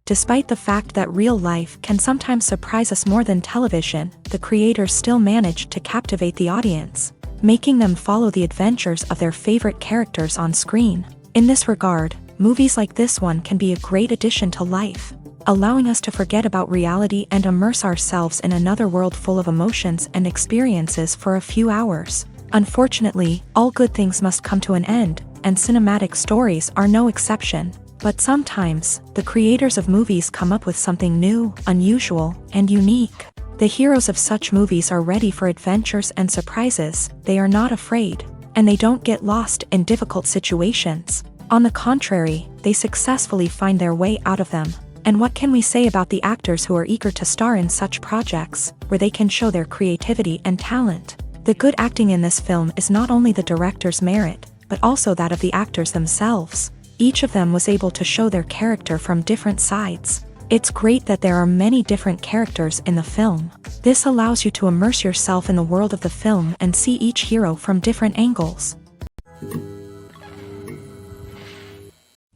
Despite the fact that real life can sometimes surprise us more than television, the creators still manage to captivate the audience, making them follow the adventures of their favorite characters on screen. In this regard, movies like this one can be a great addition to life, allowing us to forget about reality and immerse ourselves in another world full of emotions and experiences for a few hours. Unfortunately, all good things must come to an end, and cinematic stories are no exception. But sometimes, the creators of movies come up with something new, unusual, and unique. The heroes of such movies are ready for adventures and surprises, they are not afraid, and they don't get lost in difficult situations. On the contrary, they successfully find their way out of them. And what can we say about the actors who are eager to star in such projects, where they can show their creativity and talent? The good acting in this film is not only the director's merit, but also that of the actors themselves. Each of them was able to show their character from different sides. It's great that there are many different characters in the film. This allows you to immerse yourself in the world of the film and see each hero from different angles.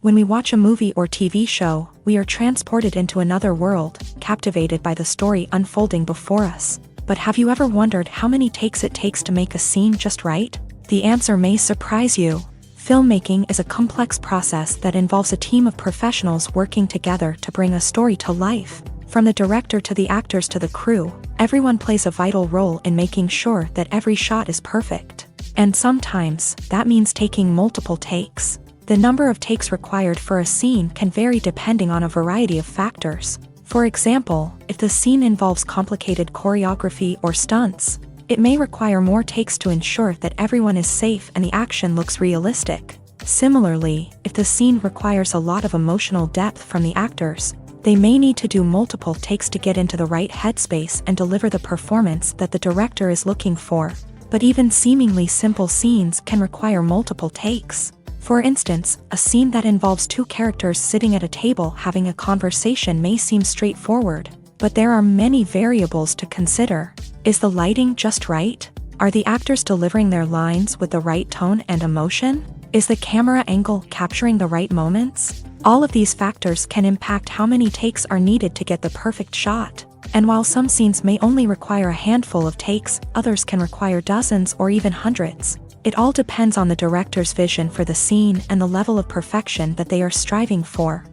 When we watch a movie or TV show, we are transported into another world, captivated by the story unfolding before us. But have you ever wondered how many takes it takes to make a scene just right? The answer may surprise you. Filmmaking is a complex process that involves a team of professionals working together to bring a story to life. From the director to the actors to the crew, everyone plays a vital role in making sure that every shot is perfect. And sometimes, that means taking multiple takes. The number of takes required for a scene can vary depending on a variety of factors. For example, if the scene involves complicated choreography or stunts, it may require more takes to ensure that everyone is safe and the action looks realistic. Similarly, if the scene requires a lot of emotional depth from the actors, they may need to do multiple takes to get into the right headspace and deliver the performance that the director is looking for. But even seemingly simple scenes can require multiple takes. For instance, a scene that involves two characters sitting at a table having a conversation may seem straightforward, but there are many variables to consider. Is the lighting just right? Are the actors delivering their lines with the right tone and emotion? Is the camera angle capturing the right moments? All of these factors can impact how many takes are needed to get the perfect shot. And while some scenes may only require a handful of takes, others can require dozens or even hundreds. It all depends on the director's vision for the scene and the level of perfection that they are striving for.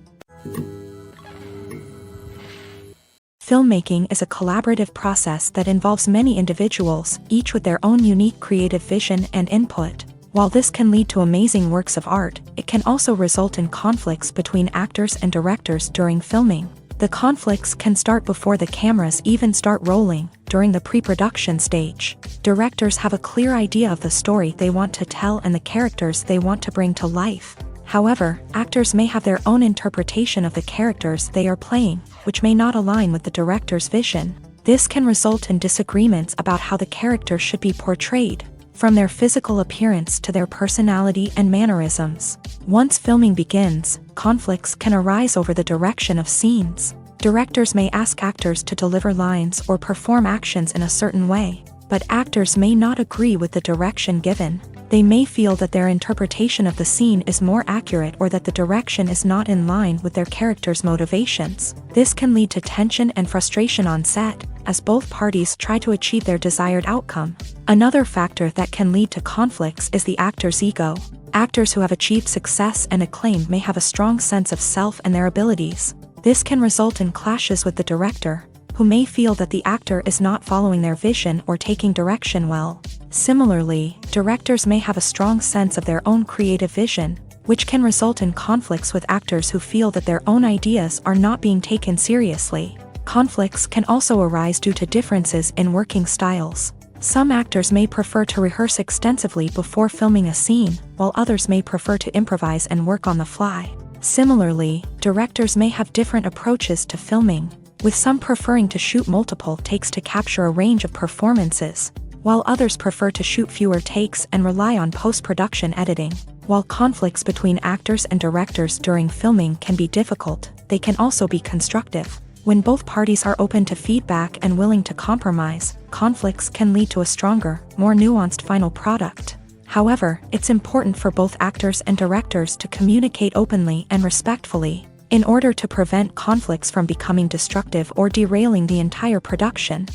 Filmmaking is a collaborative process that involves many individuals, each with their own unique creative vision and input. While this can lead to amazing works of art, it can also result in conflicts between actors and directors during filming. The conflicts can start before the cameras even start rolling, during the pre-production stage. Directors have a clear idea of the story they want to tell and the characters they want to bring to life. However, actors may have their own interpretation of the characters they are playing, which may not align with the director's vision. This can result in disagreements about how the character should be portrayed, from their physical appearance to their personality and mannerisms. Once filming begins, conflicts can arise over the direction of scenes. Directors may ask actors to deliver lines or perform actions in a certain way, but actors may not agree with the direction given. They may feel that their interpretation of the scene is more accurate or that the direction is not in line with their character's motivations. This can lead to tension and frustration on set, as both parties try to achieve their desired outcome. Another factor that can lead to conflicts is the actor's ego. Actors who have achieved success and acclaim may have a strong sense of self and their abilities. This can result in clashes with the director, who may feel that the actor is not following their vision or taking direction well. Similarly, directors may have a strong sense of their own creative vision, which can result in conflicts with actors who feel that their own ideas are not being taken seriously. Conflicts can also arise due to differences in working styles. Some actors may prefer to rehearse extensively before filming a scene, while others may prefer to improvise and work on the fly. Similarly, directors may have different approaches to filming, with some preferring to shoot multiple takes to capture a range of performances, while others prefer to shoot fewer takes and rely on post-production editing. While conflicts between actors and directors during filming can be difficult, they can also be constructive. When both parties are open to feedback and willing to compromise, conflicts can lead to a stronger, more nuanced final product. However, it's important for both actors and directors to communicate openly and respectfully. in order to prevent conflicts from becoming destructive or derailing the entire production.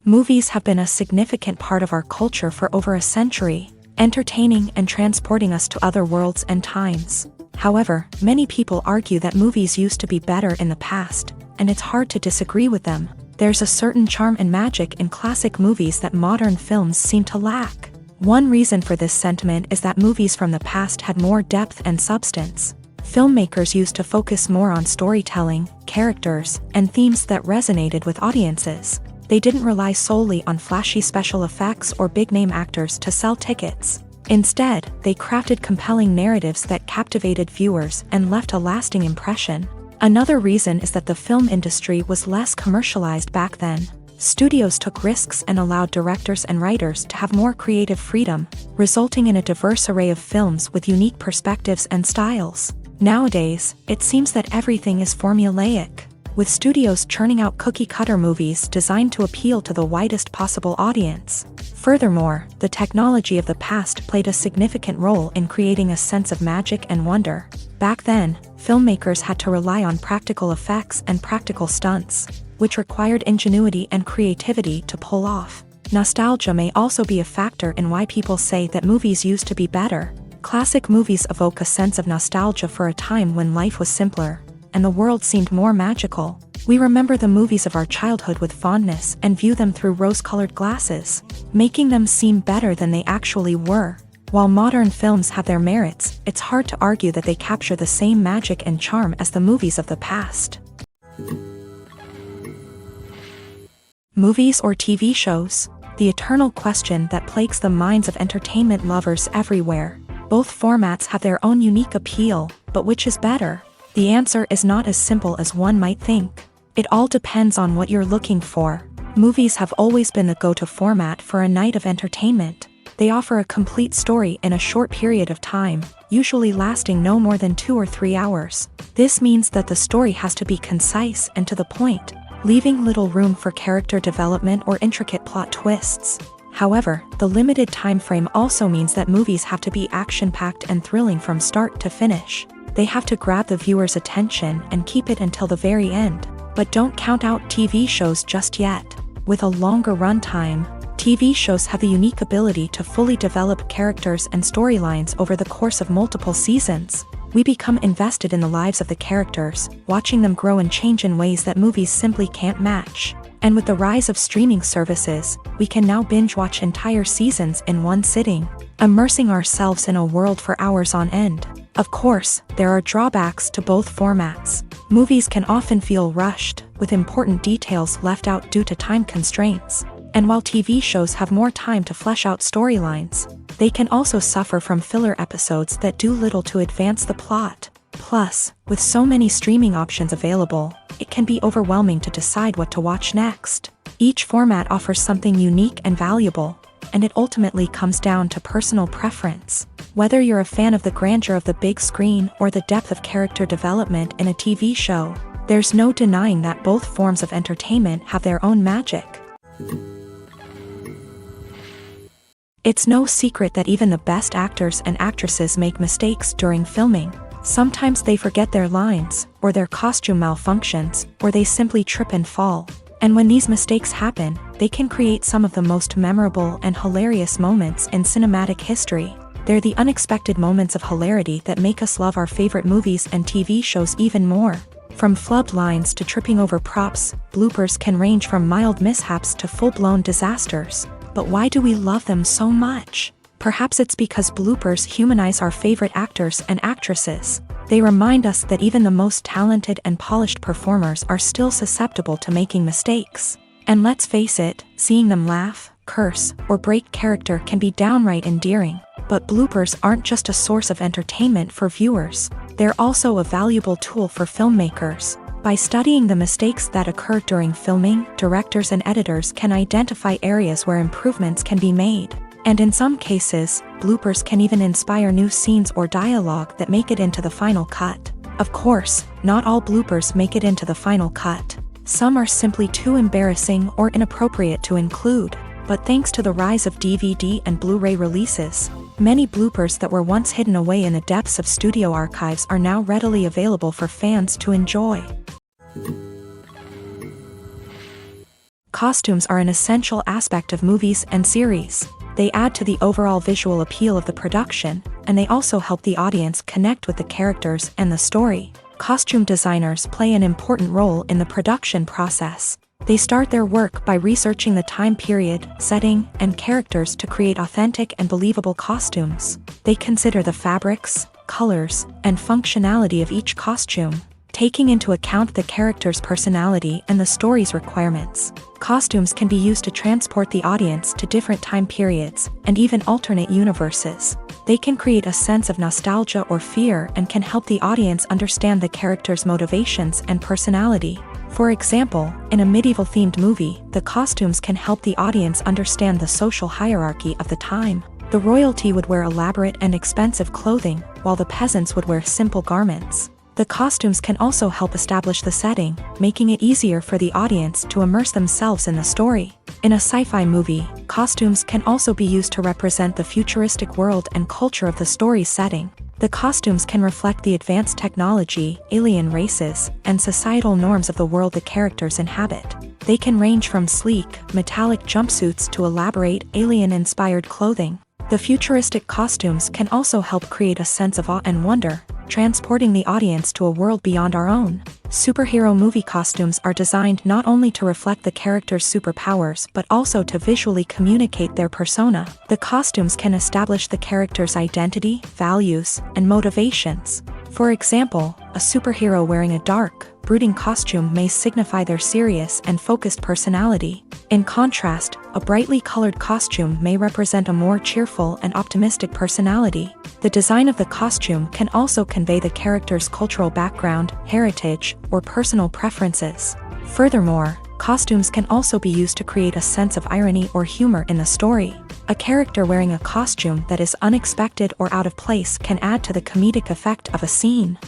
Movies have been a significant part of our culture for over a century, entertaining and transporting us to other worlds and times. However, many people argue that movies used to be better in the past, and it's hard to disagree with them. There's a certain charm and magic in classic movies that modern films seem to lack. One reason for this sentiment is that movies from the past had more depth and substance. Filmmakers used to focus more on storytelling, characters, and themes that resonated with audiences. They didn't rely solely on flashy special effects or big-name actors to sell tickets. Instead, they crafted compelling narratives that captivated viewers and left a lasting impression. Another reason is that the film industry was less commercialized back then. Studios took risks and allowed directors and writers to have more creative freedom, resulting in a diverse array of films with unique perspectives and styles. Nowadays, it seems that everything is formulaic, with studios churning out cookie-cutter movies designed to appeal to the widest possible audience. Furthermore, the technology of the past played a significant role in creating a sense of magic and wonder. Back then, filmmakers had to rely on practical effects and practical stunts, which required ingenuity and creativity to pull off. Nostalgia may also be a factor in why people say that movies used to be better. Classic movies evoke a sense of nostalgia for a time when life was simpler, and the world seemed more magical. We remember the movies of our childhood with fondness and view them through rose-colored glasses, making them seem better than they actually were. While modern films have their merits, it's hard to argue that they capture the same magic and charm as the movies of the past. Movies or TV shows? The eternal question that plagues the minds of entertainment lovers everywhere. Both formats have their own unique appeal, but which is better? The answer is not as simple as one might think. It all depends on what you're looking for. Movies have always been the go-to format for a night of entertainment. They offer a complete story in a short period of time, usually lasting no more than 2 or 3 hours. This means that the story has to be concise and to the point, leaving little room for character development or intricate plot twists. However, the limited time frame also means that movies have to be action-packed and thrilling from start to finish. They have to grab the viewer's attention and keep it until the very end. But don't count out TV shows just yet. With a longer runtime, TV shows have the unique ability to fully develop characters and storylines over the course of multiple seasons. We become invested in the lives of the characters, watching them grow and change in ways that movies simply can't match. And with the rise of streaming services, we can now binge-watch entire seasons in one sitting, immersing ourselves in a world for hours on end. Of course, there are drawbacks to both formats. Movies can often feel rushed, with important details left out due to time constraints. And while TV shows have more time to flesh out storylines, they can also suffer from filler episodes that do little to advance the plot. Plus, with so many streaming options available, it can be overwhelming to decide what to watch next. Each format offers something unique and valuable, and it ultimately comes down to personal preference. Whether you're a fan of the grandeur of the big screen or the depth of character development in a TV show, there's no denying that both forms of entertainment have their own magic. It's no secret that even the best actors and actresses make mistakes during filming. Sometimes they forget their lines, or their costume malfunctions, or they simply trip and fall. And when these mistakes happen, they can create some of the most memorable and hilarious moments in cinematic history. They're the unexpected moments of hilarity that make us love our favorite movies and TV shows even more. From flubbed lines to tripping over props, bloopers can range from mild mishaps to full-blown disasters. But why do we love them so much? Perhaps it's because bloopers humanize our favorite actors and actresses. They remind us that even the most talented and polished performers are still susceptible to making mistakes. And let's face it, seeing them laugh, curse, or break character can be downright endearing. But bloopers aren't just a source of entertainment for viewers. They're also a valuable tool for filmmakers. By studying the mistakes that occur during filming, directors and editors can identify areas where improvements can be made. And in some cases, bloopers can even inspire new scenes or dialogue that make it into the final cut. Of course, not all bloopers make it into the final cut. Some are simply too embarrassing or inappropriate to include. But thanks to the rise of DVD and Blu-ray releases, Many bloopers that were once hidden away in the depths of studio archives are now readily available for fans to enjoy. Costumes are an essential aspect of movies and series. They add to the overall visual appeal of the production, and they also help the audience connect with the characters and the story. Costume designers play an important role in the production process. They start their work by researching the time period, setting, and characters to create authentic and believable costumes. They consider the fabrics, colors, and functionality of each costume, taking into account the character's personality and the story's requirements. Costumes can be used to transport the audience to different time periods and even alternate universes. They can create a sense of nostalgia or fear and can help the audience understand the character's motivations and personality. For example, in a medieval-themed movie, the costumes can help the audience understand the social hierarchy of the time. The royalty would wear elaborate and expensive clothing, while the peasants would wear simple garments. The costumes can also help establish the setting, making it easier for the audience to immerse themselves in the story. In a sci-fi movie, costumes can also be used to represent the futuristic world and culture of the story's setting. The costumes can reflect the advanced technology, alien races, and societal norms of the world the characters inhabit. They can range from sleek, metallic jumpsuits to elaborate, alien-inspired clothing. The futuristic costumes can also help create a sense of awe and wonder, transporting the audience to a world beyond our own. Superhero movie costumes are designed not only to reflect the character's superpowers but also to visually communicate their persona. The costumes can establish the character's identity, values, and motivations. For example, a superhero wearing a dark, brooding costume may signify their serious and focused personality. In contrast, a brightly colored costume may represent a more cheerful and optimistic personality. The design of the costume can also convey the character's cultural background, heritage, or personal preferences. Furthermore, costumes can also be used to create a sense of irony or humor in the story. A character wearing a costume that is unexpected or out of place can add to the comedic effect of a scene.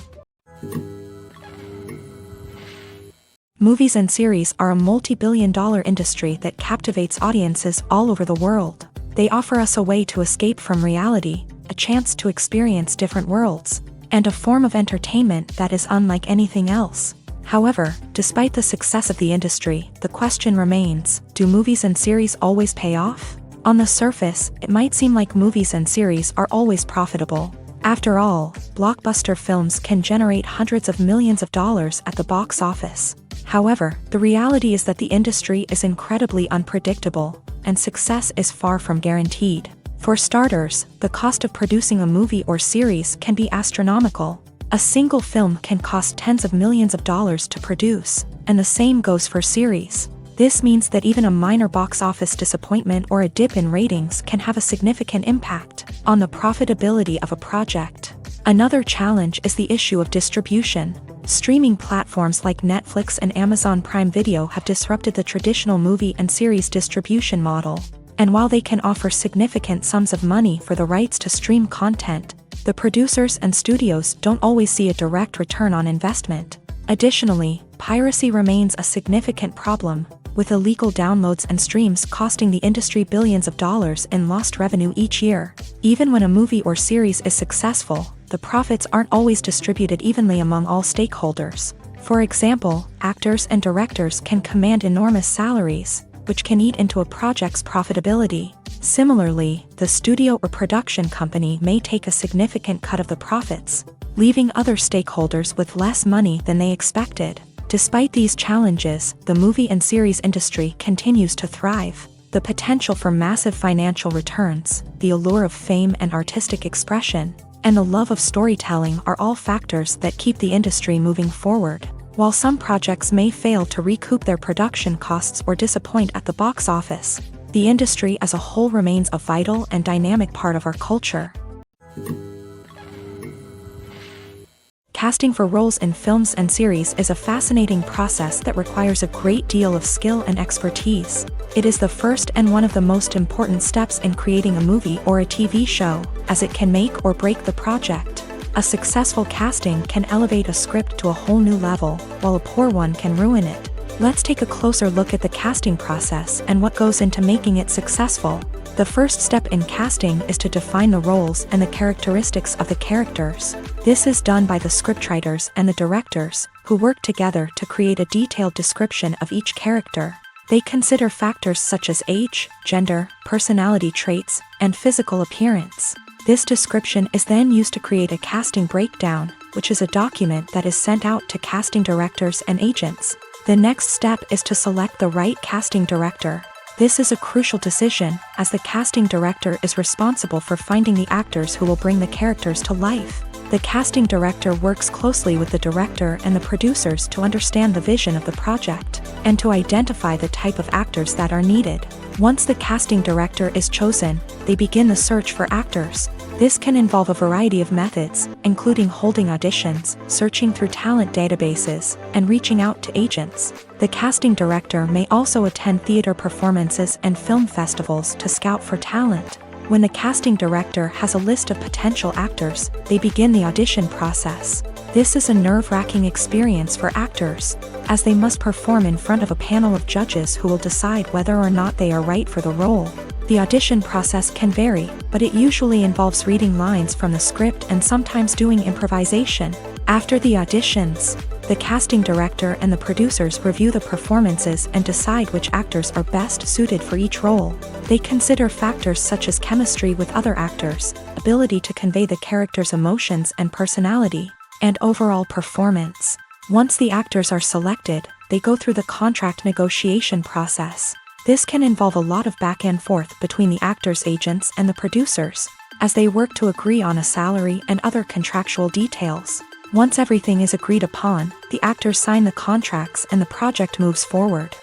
Movies and series are a multi-billion-dollar industry that captivates audiences all over the world. They offer us a way to escape from reality, a chance to experience different worlds, and a form of entertainment that is unlike anything else. However, despite the success of the industry, the question remains, do movies and series always pay off? On the surface, it might seem like movies and series are always profitable. After all, blockbuster films can generate hundreds of millions of dollars at the box office. However, the reality is that the industry is incredibly unpredictable, and success is far from guaranteed. For starters, the cost of producing a movie or series can be astronomical. A single film can cost tens of millions of dollars to produce, and the same goes for series. This means that even a minor box office disappointment or a dip in ratings can have a significant impact on the profitability of a project. Another challenge is the issue of distribution. Streaming platforms like Netflix and Amazon Prime Video have disrupted the traditional movie and series distribution model. And while they can offer significant sums of money for the rights to stream content, the producers and studios don't always see a direct return on investment. Additionally, piracy remains a significant problem, with illegal downloads and streams costing the industry billions of dollars in lost revenue each year. Even when a movie or series is successful, the profits aren't always distributed evenly among all stakeholders. For example, actors and directors can command enormous salaries, which can eat into a project's profitability. Similarly, the studio or production company may take a significant cut of the profits, leaving other stakeholders with less money than they expected. Despite these challenges, the movie and series industry continues to thrive. The potential for massive financial returns, the allure of fame and artistic expression, and the love of storytelling are all factors that keep the industry moving forward. While some projects may fail to recoup their production costs or disappoint at the box office, the industry as a whole remains a vital and dynamic part of our culture. Casting for roles in films and series is a fascinating process that requires a great deal of skill and expertise. It is the first and one of the most important steps in creating a movie or a TV show, as it can make or break the project. A successful casting can elevate a script to a whole new level, while a poor one can ruin it. Let's take a closer look at the casting process and what goes into making it successful. The first step in casting is to define the roles and the characteristics of the characters. This is done by the scriptwriters and the directors, who work together to create a detailed description of each character. They consider factors such as age, gender, personality traits, and physical appearance. This description is then used to create a casting breakdown, which is a document that is sent out to casting directors and agents. The next step is to select the right casting director. This is a crucial decision, as the casting director is responsible for finding the actors who will bring the characters to life. The casting director works closely with the director and the producers to understand the vision of the project, and to identify the type of actors that are needed. Once the casting director is chosen, they begin the search for actors. This can involve a variety of methods, including holding auditions, searching through talent databases, and reaching out to agents. The casting director may also attend theater performances and film festivals to scout for talent. When the casting director has a list of potential actors, they begin the audition process. This is a nerve-wracking experience for actors, as they must perform in front of a panel of judges who will decide whether or not they are right for the role. The audition process can vary, but it usually involves reading lines from the script and sometimes doing improvisation. After the auditions, the casting director and the producers review the performances and decide which actors are best suited for each role. They consider factors such as chemistry with other actors, ability to convey the character's emotions and personality, and overall performance. Once the actors are selected, they go through the contract negotiation process. This can involve a lot of back and forth between the actors' agents and the producers, as they work to agree on a salary and other contractual details. Once everything is agreed upon, the actors sign the contracts and the project moves forward.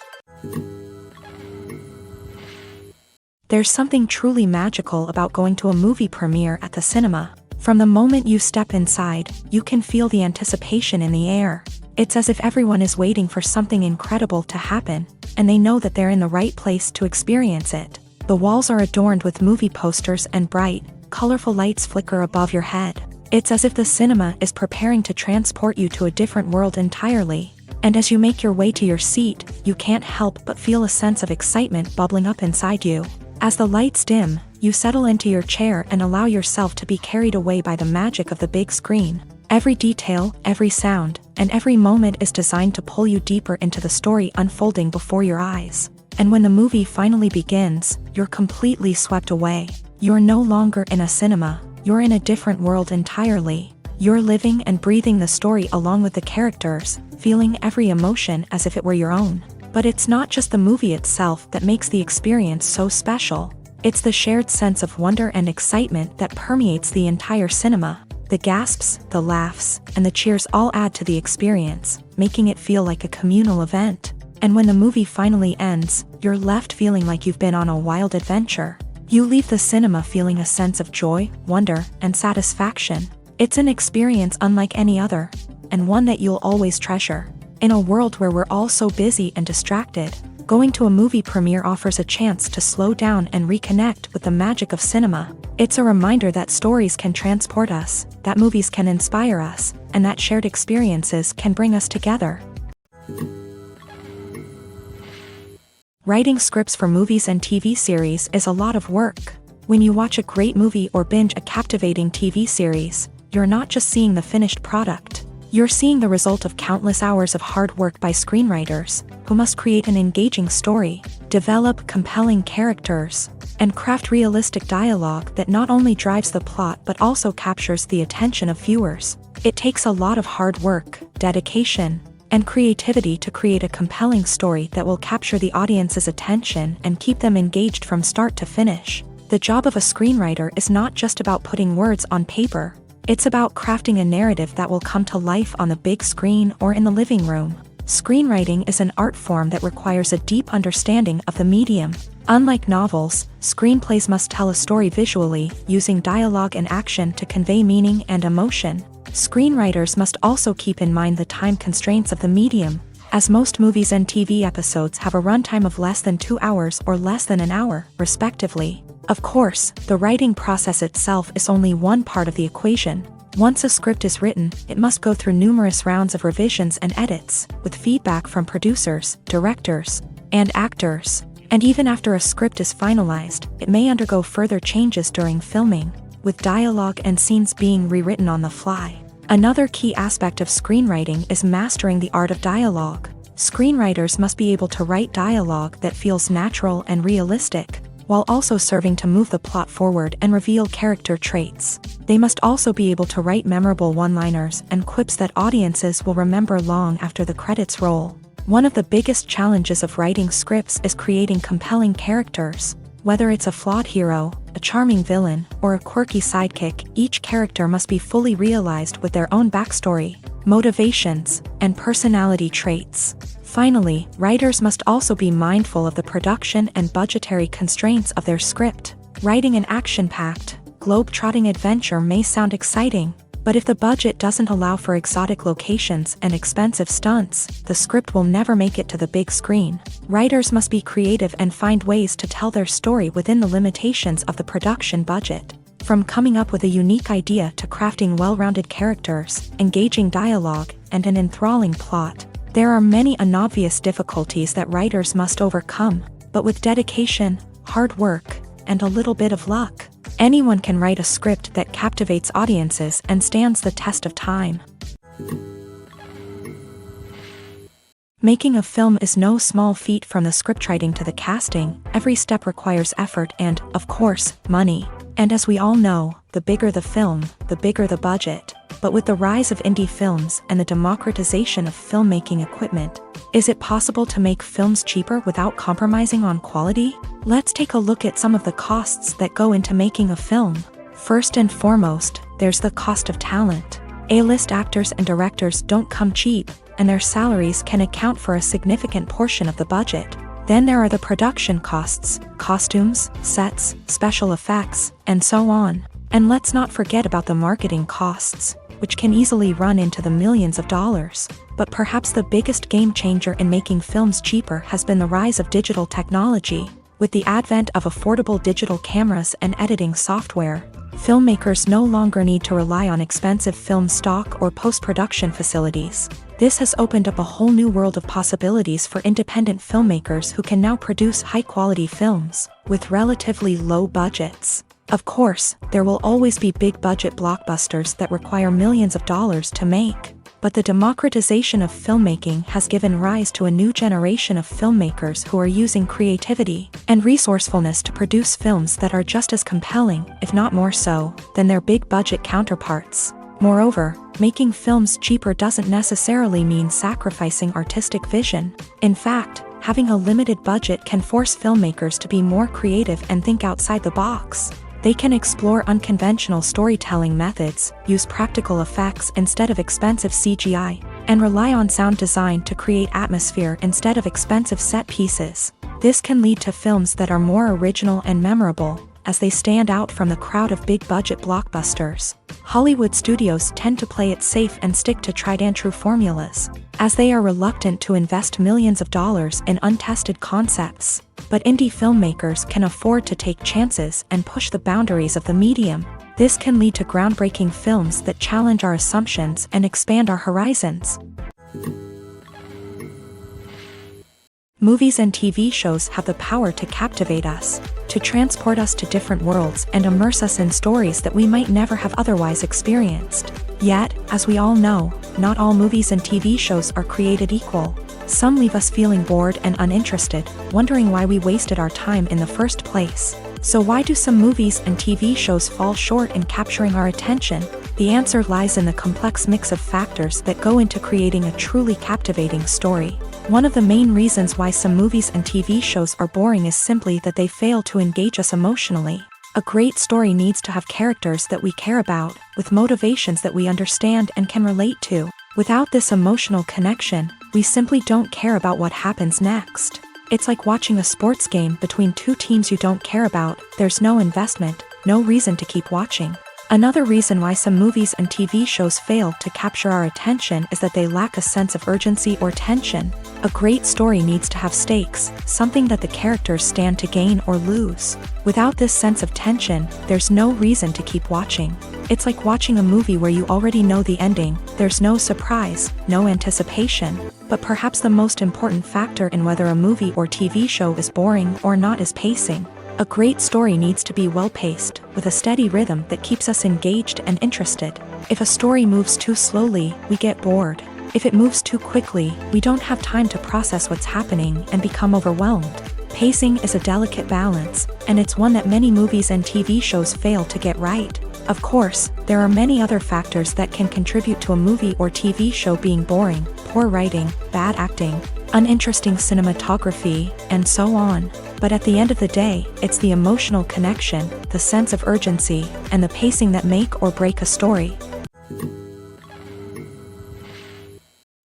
There's something truly magical about going to a movie premiere at the cinema. From the moment you step inside, you can feel the anticipation in the air. It's as if everyone is waiting for something incredible to happen, and they know that they're in the right place to experience it. The walls are adorned with movie posters and bright, colorful lights flicker above your head. It's as if the cinema is preparing to transport you to a different world entirely. And as you make your way to your seat, you can't help but feel a sense of excitement bubbling up inside you. As the lights dim, you settle into your chair and allow yourself to be carried away by the magic of the big screen. Every detail, every sound, and every moment is designed to pull you deeper into the story unfolding before your eyes. And when the movie finally begins, you're completely swept away. You're no longer in a cinema, you're in a different world entirely. You're living and breathing the story along with the characters, feeling every emotion as if it were your own. But it's not just the movie itself that makes the experience so special. It's the shared sense of wonder and excitement that permeates the entire cinema. The gasps, the laughs, and the cheers all add to the experience, making it feel like a communal event. And when the movie finally ends, you're left feeling like you've been on a wild adventure. You leave the cinema feeling a sense of joy, wonder, and satisfaction. It's an experience unlike any other, and one that you'll always treasure. In a world where we're all so busy and distracted, going to a movie premiere offers a chance to slow down and reconnect with the magic of cinema. It's a reminder that stories can transport us, that movies can inspire us, and that shared experiences can bring us together. Writing scripts for movies and TV series is a lot of work. When you watch a great movie or binge a captivating TV series, you're not just seeing the finished product. You're seeing the result of countless hours of hard work by screenwriters, who must create an engaging story, develop compelling characters, and craft realistic dialogue that not only drives the plot but also captures the attention of viewers. It takes a lot of hard work, dedication, and creativity to create a compelling story that will capture the audience's attention and keep them engaged from start to finish. The job of a screenwriter is not just about putting words on paper. It's about crafting a narrative that will come to life on the big screen or in the living room. Screenwriting is an art form that requires a deep understanding of the medium. Unlike novels, screenplays must tell a story visually, using dialogue and action to convey meaning and emotion. Screenwriters must also keep in mind the time constraints of the medium, as most movies and TV episodes have a runtime of less than 2 hours or less than an hour, respectively. Of course, the writing process itself is only one part of the equation. Once a script is written, it must go through numerous rounds of revisions and edits, with feedback from producers, directors, and actors. And even after a script is finalized, it may undergo further changes during filming, with dialogue and scenes being rewritten on the fly. Another key aspect of screenwriting is mastering the art of dialogue. Screenwriters must be able to write dialogue that feels natural and realistic, while also serving to move the plot forward and reveal character traits. They must also be able to write memorable one-liners and quips that audiences will remember long after the credits roll. One of the biggest challenges of writing scripts is creating compelling characters. Whether it's a flawed hero, a charming villain, or a quirky sidekick, each character must be fully realized with their own backstory, motivations, and personality traits. Finally, writers must also be mindful of the production and budgetary constraints of their script. Writing an action-packed, globe-trotting adventure may sound exciting, but if the budget doesn't allow for exotic locations and expensive stunts, the script will never make it to the big screen. Writers must be creative and find ways to tell their story within the limitations of the production budget. From coming up with a unique idea to crafting well-rounded characters, engaging dialogue, and an enthralling plot, there are many unobvious difficulties that writers must overcome, but with dedication, hard work, and a little bit of luck, anyone can write a script that captivates audiences and stands the test of time. Making a film is no small feat. From the scriptwriting to the casting, every step requires effort and, of course, money. And as we all know, the bigger the film, the bigger the budget. But with the rise of indie films and the democratization of filmmaking equipment, is it possible to make films cheaper without compromising on quality? Let's take a look at some of the costs that go into making a film. First and foremost, there's the cost of talent. A-list actors and directors don't come cheap, and their salaries can account for a significant portion of the budget. Then there are the production costs, costumes, sets, special effects, and so on. And let's not forget about the marketing costs, which can easily run into the millions of dollars. But perhaps the biggest game changer in making films cheaper has been the rise of digital technology. With the advent of affordable digital cameras and editing software, filmmakers no longer need to rely on expensive film stock or post-production facilities. This has opened up a whole new world of possibilities for independent filmmakers who can now produce high-quality films with relatively low budgets. Of course, there will always be big-budget blockbusters that require millions of dollars to make. But the democratization of filmmaking has given rise to a new generation of filmmakers who are using creativity and resourcefulness to produce films that are just as compelling, if not more so, than their big-budget counterparts. Moreover, making films cheaper doesn't necessarily mean sacrificing artistic vision. In fact, having a limited budget can force filmmakers to be more creative and think outside the box. They can explore unconventional storytelling methods, use practical effects instead of expensive CGI, and rely on sound design to create atmosphere instead of expensive set pieces. This can lead to films that are more original and memorable, as they stand out from the crowd of big-budget blockbusters. Hollywood studios tend to play it safe and stick to tried-and-true formulas, as they are reluctant to invest millions of dollars in untested concepts. But indie filmmakers can afford to take chances and push the boundaries of the medium. This can lead to groundbreaking films that challenge our assumptions and expand our horizons. Movies and TV shows have the power to captivate us, to transport us to different worlds and immerse us in stories that we might never have otherwise experienced. Yet, as we all know, not all movies and TV shows are created equal. Some leave us feeling bored and uninterested, wondering why we wasted our time in the first place. So why do some movies and TV shows fall short in capturing our attention? The answer lies in the complex mix of factors that go into creating a truly captivating story. One of the main reasons why some movies and TV shows are boring is simply that they fail to engage us emotionally. A great story needs to have characters that we care about, with motivations that we understand and can relate to. Without this emotional connection, we simply don't care about what happens next. It's like watching a sports game between two teams you don't care about. There's no investment, no reason to keep watching. Another reason why some movies and TV shows fail to capture our attention is that they lack a sense of urgency or tension. A great story needs to have stakes, something that the characters stand to gain or lose. Without this sense of tension, there's no reason to keep watching. It's like watching a movie where you already know the ending. There's no surprise, no anticipation. But perhaps the most important factor in whether a movie or TV show is boring or not is pacing. A great story needs to be well-paced, with a steady rhythm that keeps us engaged and interested. If a story moves too slowly, we get bored. If it moves too quickly, we don't have time to process what's happening and become overwhelmed. Pacing is a delicate balance, and it's one that many movies and TV shows fail to get right. Of course, there are many other factors that can contribute to a movie or TV show being boring: poor writing, bad acting, uninteresting cinematography, and so on. But at the end of the day, it's the emotional connection, the sense of urgency, and the pacing that make or break a story.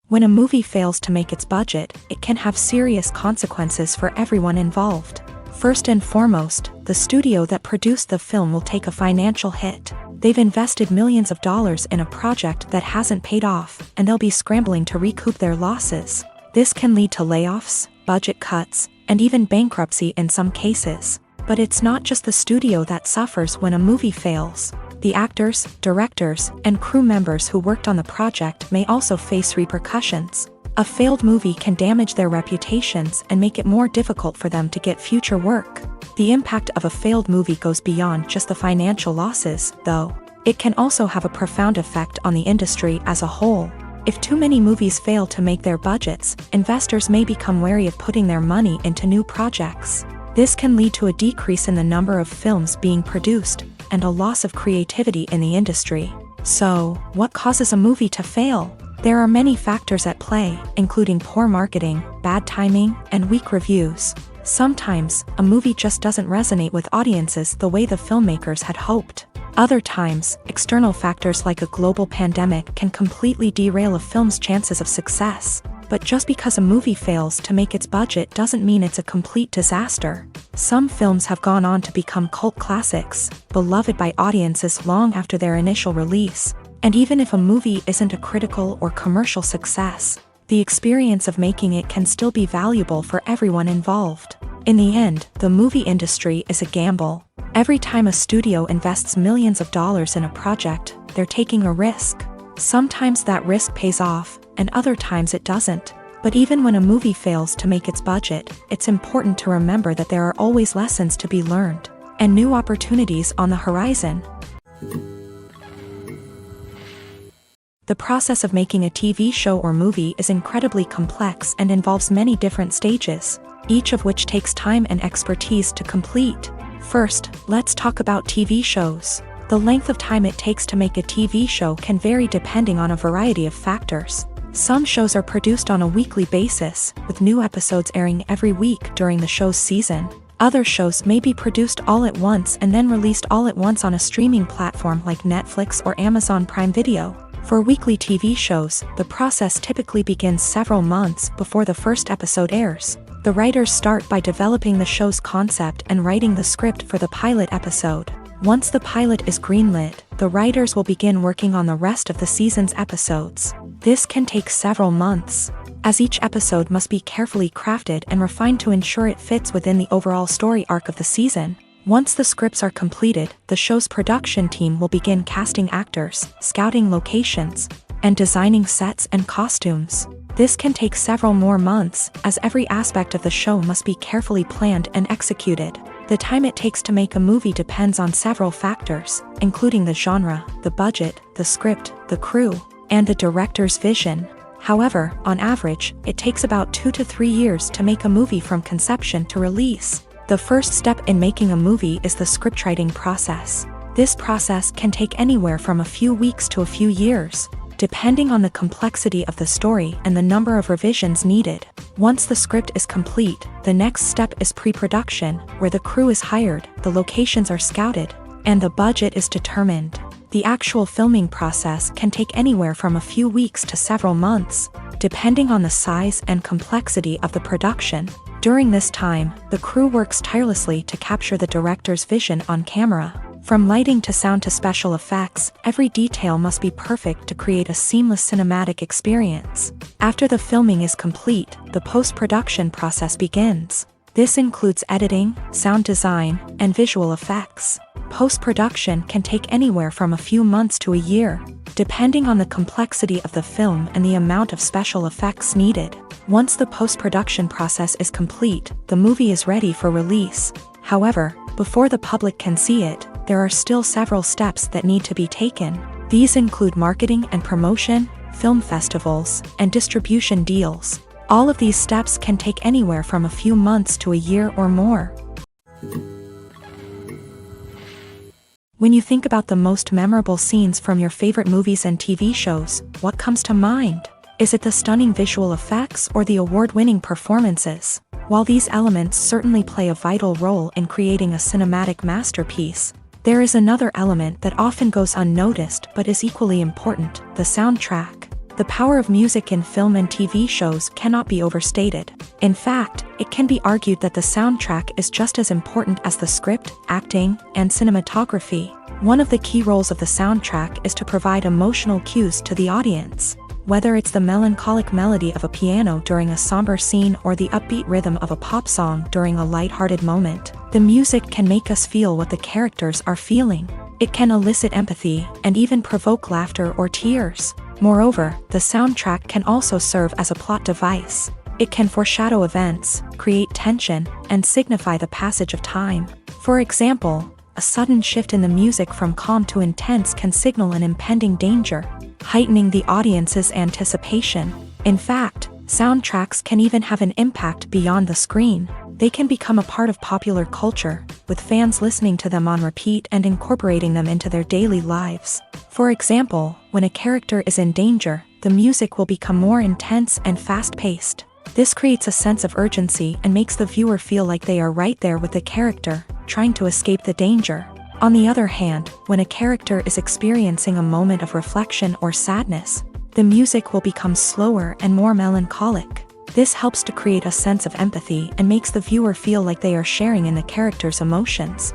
When a movie fails to make its budget, it can have serious consequences for everyone involved. First and foremost, the studio that produced the film will take a financial hit. They've invested millions of dollars in a project that hasn't paid off, and they'll be scrambling to recoup their losses. This can lead to layoffs, budget cuts, and even bankruptcy in some cases. But it's not just the studio that suffers when a movie fails. The actors, directors, and crew members who worked on the project may also face repercussions. A failed movie can damage their reputations and make it more difficult for them to get future work. The impact of a failed movie goes beyond just the financial losses, though. It can also have a profound effect on the industry as a whole. If too many movies fail to make their budgets, investors may become wary of putting their money into new projects. This can lead to a decrease in the number of films being produced, and a loss of creativity in the industry. So, what causes a movie to fail? There are many factors at play, including poor marketing, bad timing, and weak reviews. Sometimes, a movie just doesn't resonate with audiences the way the filmmakers had hoped. Other times, external factors like a global pandemic can completely derail a film's chances of success. But just because a movie fails to make its budget doesn't mean it's a complete disaster. Some films have gone on to become cult classics, beloved by audiences long after their initial release. And even if a movie isn't a critical or commercial success, the experience of making it can still be valuable for everyone involved. In the end, the movie industry is a gamble. Every time a studio invests millions of dollars in a project, they're taking a risk. Sometimes that risk pays off, and other times it doesn't. But even when a movie fails to make its budget, it's important to remember that there are always lessons to be learned, and new opportunities on the horizon. The process of making a TV show or movie is incredibly complex and involves many different stages, each of which takes time and expertise to complete. First, let's talk about TV shows. The length of time it takes to make a TV show can vary depending on a variety of factors. Some shows are produced on a weekly basis, with new episodes airing every week during the show's season. Other shows may be produced all at once and then released all at once on a streaming platform like Netflix or Amazon Prime Video. For weekly TV shows, the process typically begins several months before the first episode airs. The writers start by developing the show's concept and writing the script for the pilot episode. Once the pilot is greenlit, the writers will begin working on the rest of the season's episodes. This can take several months, as each episode must be carefully crafted and refined to ensure it fits within the overall story arc of the season. Once the scripts are completed, the show's production team will begin casting actors, scouting locations, and designing sets and costumes. This can take several more months, as every aspect of the show must be carefully planned and executed. The time it takes to make a movie depends on several factors, including the genre, the budget, the script, the crew, and the director's vision. However, on average, it takes about 2 to 3 years to make a movie from conception to release. The first step in making a movie is the scriptwriting process. This process can take anywhere from a few weeks to a few years, depending on the complexity of the story and the number of revisions needed. Once the script is complete, the next step is pre-production, where the crew is hired, the locations are scouted, and the budget is determined. The actual filming process can take anywhere from a few weeks to several months, depending on the size and complexity of the production. During this time, the crew works tirelessly to capture the director's vision on camera. From lighting to sound to special effects, every detail must be perfect to create a seamless cinematic experience. After the filming is complete, the post-production process begins. This includes editing, sound design, and visual effects. Post-production can take anywhere from a few months to a year, depending on the complexity of the film and the amount of special effects needed. Once the post-production process is complete, the movie is ready for release. However, before the public can see it, there are still several steps that need to be taken. These include marketing and promotion, film festivals, and distribution deals. All of these steps can take anywhere from a few months to a year or more. When you think about the most memorable scenes from your favorite movies and TV shows, what comes to mind? Is it the stunning visual effects or the award-winning performances? While these elements certainly play a vital role in creating a cinematic masterpiece, there is another element that often goes unnoticed but is equally important: the soundtrack. The power of music in film and TV shows cannot be overstated. In fact, it can be argued that the soundtrack is just as important as the script, acting, and cinematography. One of the key roles of the soundtrack is to provide emotional cues to the audience. Whether it's the melancholic melody of a piano during a somber scene or the upbeat rhythm of a pop song during a light-hearted moment, the music can make us feel what the characters are feeling. It can elicit empathy and even provoke laughter or tears. Moreover, the soundtrack can also serve as a plot device. It can foreshadow events, create tension, and signify the passage of time. For example, a sudden shift in the music from calm to intense can signal an impending danger, heightening the audience's anticipation. In fact, soundtracks can even have an impact beyond the screen. They can become a part of popular culture, with fans listening to them on repeat and incorporating them into their daily lives. For example, when a character is in danger, the music will become more intense and fast-paced. This creates a sense of urgency and makes the viewer feel like they are right there with the character, trying to escape the danger. On the other hand, when a character is experiencing a moment of reflection or sadness, the music will become slower and more melancholic. This helps to create a sense of empathy and makes the viewer feel like they are sharing in the character's emotions.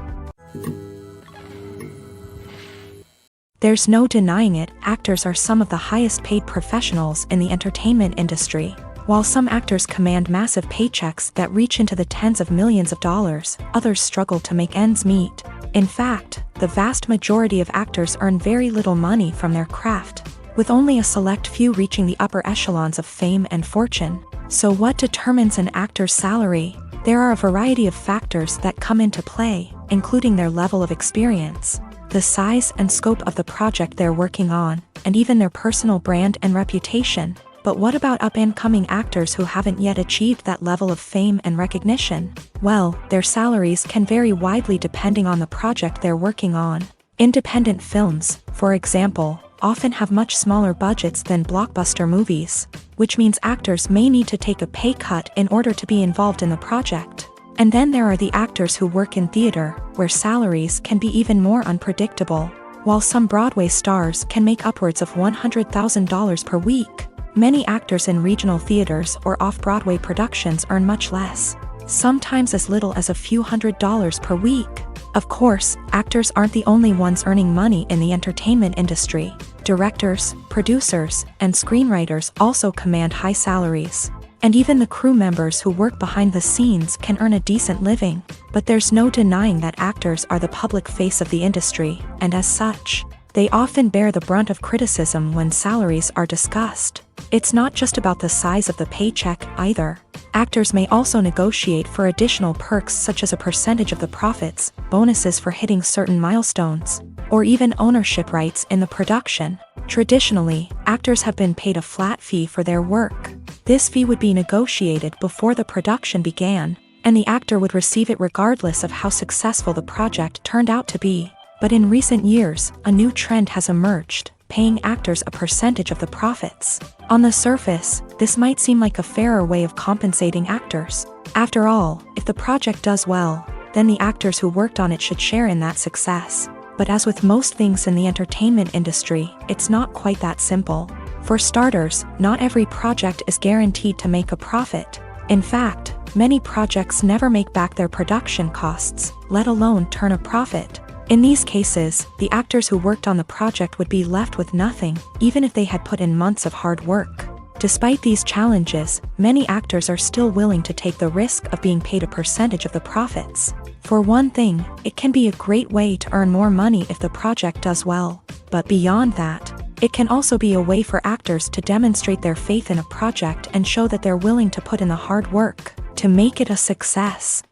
There's no denying it, actors are some of the highest paid professionals in the entertainment industry. While some actors command massive paychecks that reach into the tens of millions of dollars, others struggle to make ends meet. In fact, the vast majority of actors earn very little money from their craft, with only a select few reaching the upper echelons of fame and fortune. So what determines an actor's salary? There are a variety of factors that come into play, including their level of experience, the size and scope of the project they're working on, and even their personal brand and reputation. But what about up-and-coming actors who haven't yet achieved that level of fame and recognition? Well, their salaries can vary widely depending on the project they're working on. Independent films, for example, often have much smaller budgets than blockbuster movies, which means actors may need to take a pay cut in order to be involved in the project. And then there are the actors who work in theater, where salaries can be even more unpredictable. While some Broadway stars can make upwards of $100,000 per week, many actors in regional theaters or off-Broadway productions earn much less, sometimes as little as a few $100s per week. Of course, actors aren't the only ones earning money in the entertainment industry. Directors, producers, and screenwriters also command high salaries. And even the crew members who work behind the scenes can earn a decent living. But there's no denying that actors are the public face of the industry, and as such, they often bear the brunt of criticism when salaries are discussed. It's not just about the size of the paycheck, either. Actors may also negotiate for additional perks such as a percentage of the profits, bonuses for hitting certain milestones, or even ownership rights in the production. Traditionally, actors have been paid a flat fee for their work. This fee would be negotiated before the production began, and the actor would receive it regardless of how successful the project turned out to be. But in recent years, a new trend has emerged, paying actors a percentage of the profits. On the surface, this might seem like a fairer way of compensating actors. After all, if the project does well, then the actors who worked on it should share in that success. But as with most things in the entertainment industry, it's not quite that simple. For starters, not every project is guaranteed to make a profit. In fact, many projects never make back their production costs, let alone turn a profit. In these cases, the actors who worked on the project would be left with nothing, even if they had put in months of hard work. Despite these challenges, many actors are still willing to take the risk of being paid a percentage of the profits. For one thing, it can be a great way to earn more money if the project does well. But beyond that, it can also be a way for actors to demonstrate their faith in a project and show that they're willing to put in the hard work to make it a success.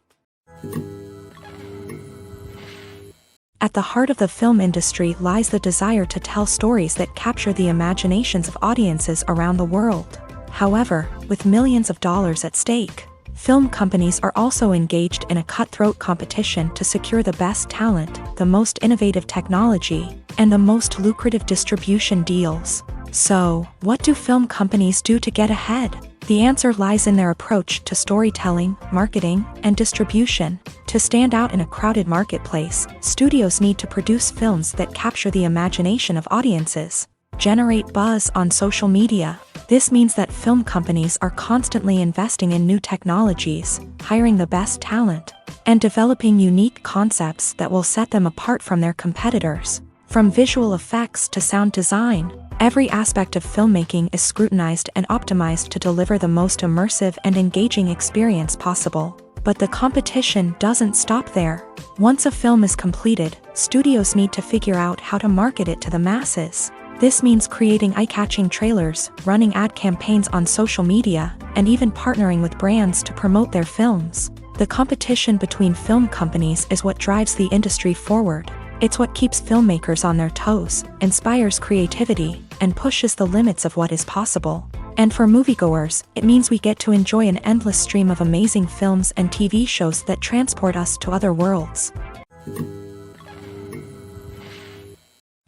At the heart of the film industry lies the desire to tell stories that capture the imaginations of audiences around the world. However, with millions of dollars at stake, film companies are also engaged in a cutthroat competition to secure the best talent, the most innovative technology, and the most lucrative distribution deals. So, what do film companies do to get ahead? The answer lies in their approach to storytelling, marketing, and distribution. To stand out in a crowded marketplace, studios need to produce films that capture the imagination of audiences, generate buzz on social media. This means that film companies are constantly investing in new technologies, hiring the best talent, and developing unique concepts that will set them apart from their competitors. From visual effects to sound design, every aspect of filmmaking is scrutinized and optimized to deliver the most immersive and engaging experience possible. But the competition doesn't stop there. Once a film is completed, studios need to figure out how to market it to the masses. This means creating eye-catching trailers, running ad campaigns on social media, and even partnering with brands to promote their films. The competition between film companies is what drives the industry forward. It's what keeps filmmakers on their toes, inspires creativity, and pushes the limits of what is possible. And for moviegoers, it means we get to enjoy an endless stream of amazing films and TV shows that transport us to other worlds.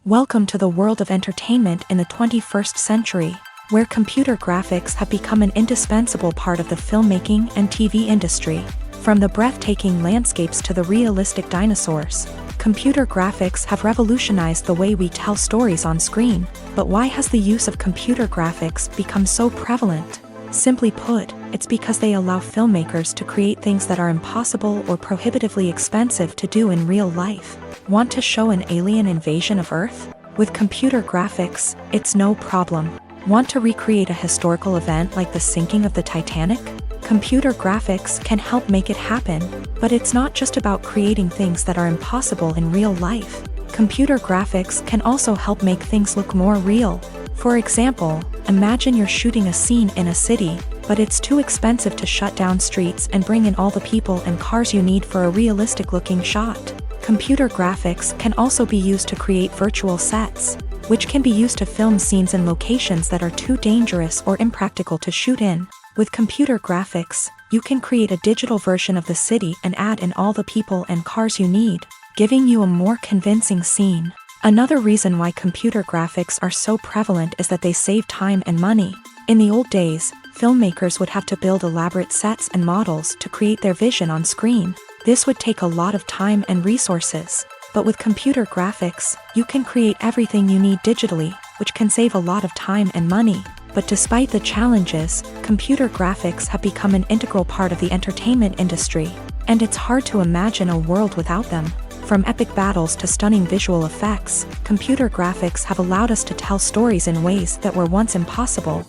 Welcome to the world of entertainment in the 21st century, where computer graphics have become an indispensable part of the filmmaking and TV industry. From the breathtaking landscapes to the realistic dinosaurs, computer graphics have revolutionized the way we tell stories on screen. But why has the use of computer graphics become so prevalent? Simply put, it's because they allow filmmakers to create things that are impossible or prohibitively expensive to do in real life. Want to show an alien invasion of Earth? With computer graphics, it's no problem. Want to recreate a historical event like the sinking of the Titanic? Computer graphics can help make it happen, but it's not just about creating things that are impossible in real life. Computer graphics can also help make things look more real. For example, imagine you're shooting a scene in a city, but it's too expensive to shut down streets and bring in all the people and cars you need for a realistic-looking shot. Computer graphics can also be used to create virtual sets, which can be used to film scenes in locations that are too dangerous or impractical to shoot in. With computer graphics, you can create a digital version of the city and add in all the people and cars you need, giving you a more convincing scene. Another reason why computer graphics are so prevalent is that they save time and money. In the old days, filmmakers would have to build elaborate sets and models to create their vision on screen. This would take a lot of time and resources. But with computer graphics, you can create everything you need digitally, which can save a lot of time and money. But despite the challenges, computer graphics have become an integral part of the entertainment industry, and it's hard to imagine a world without them. From epic battles to stunning visual effects, computer graphics have allowed us to tell stories in ways that were once impossible.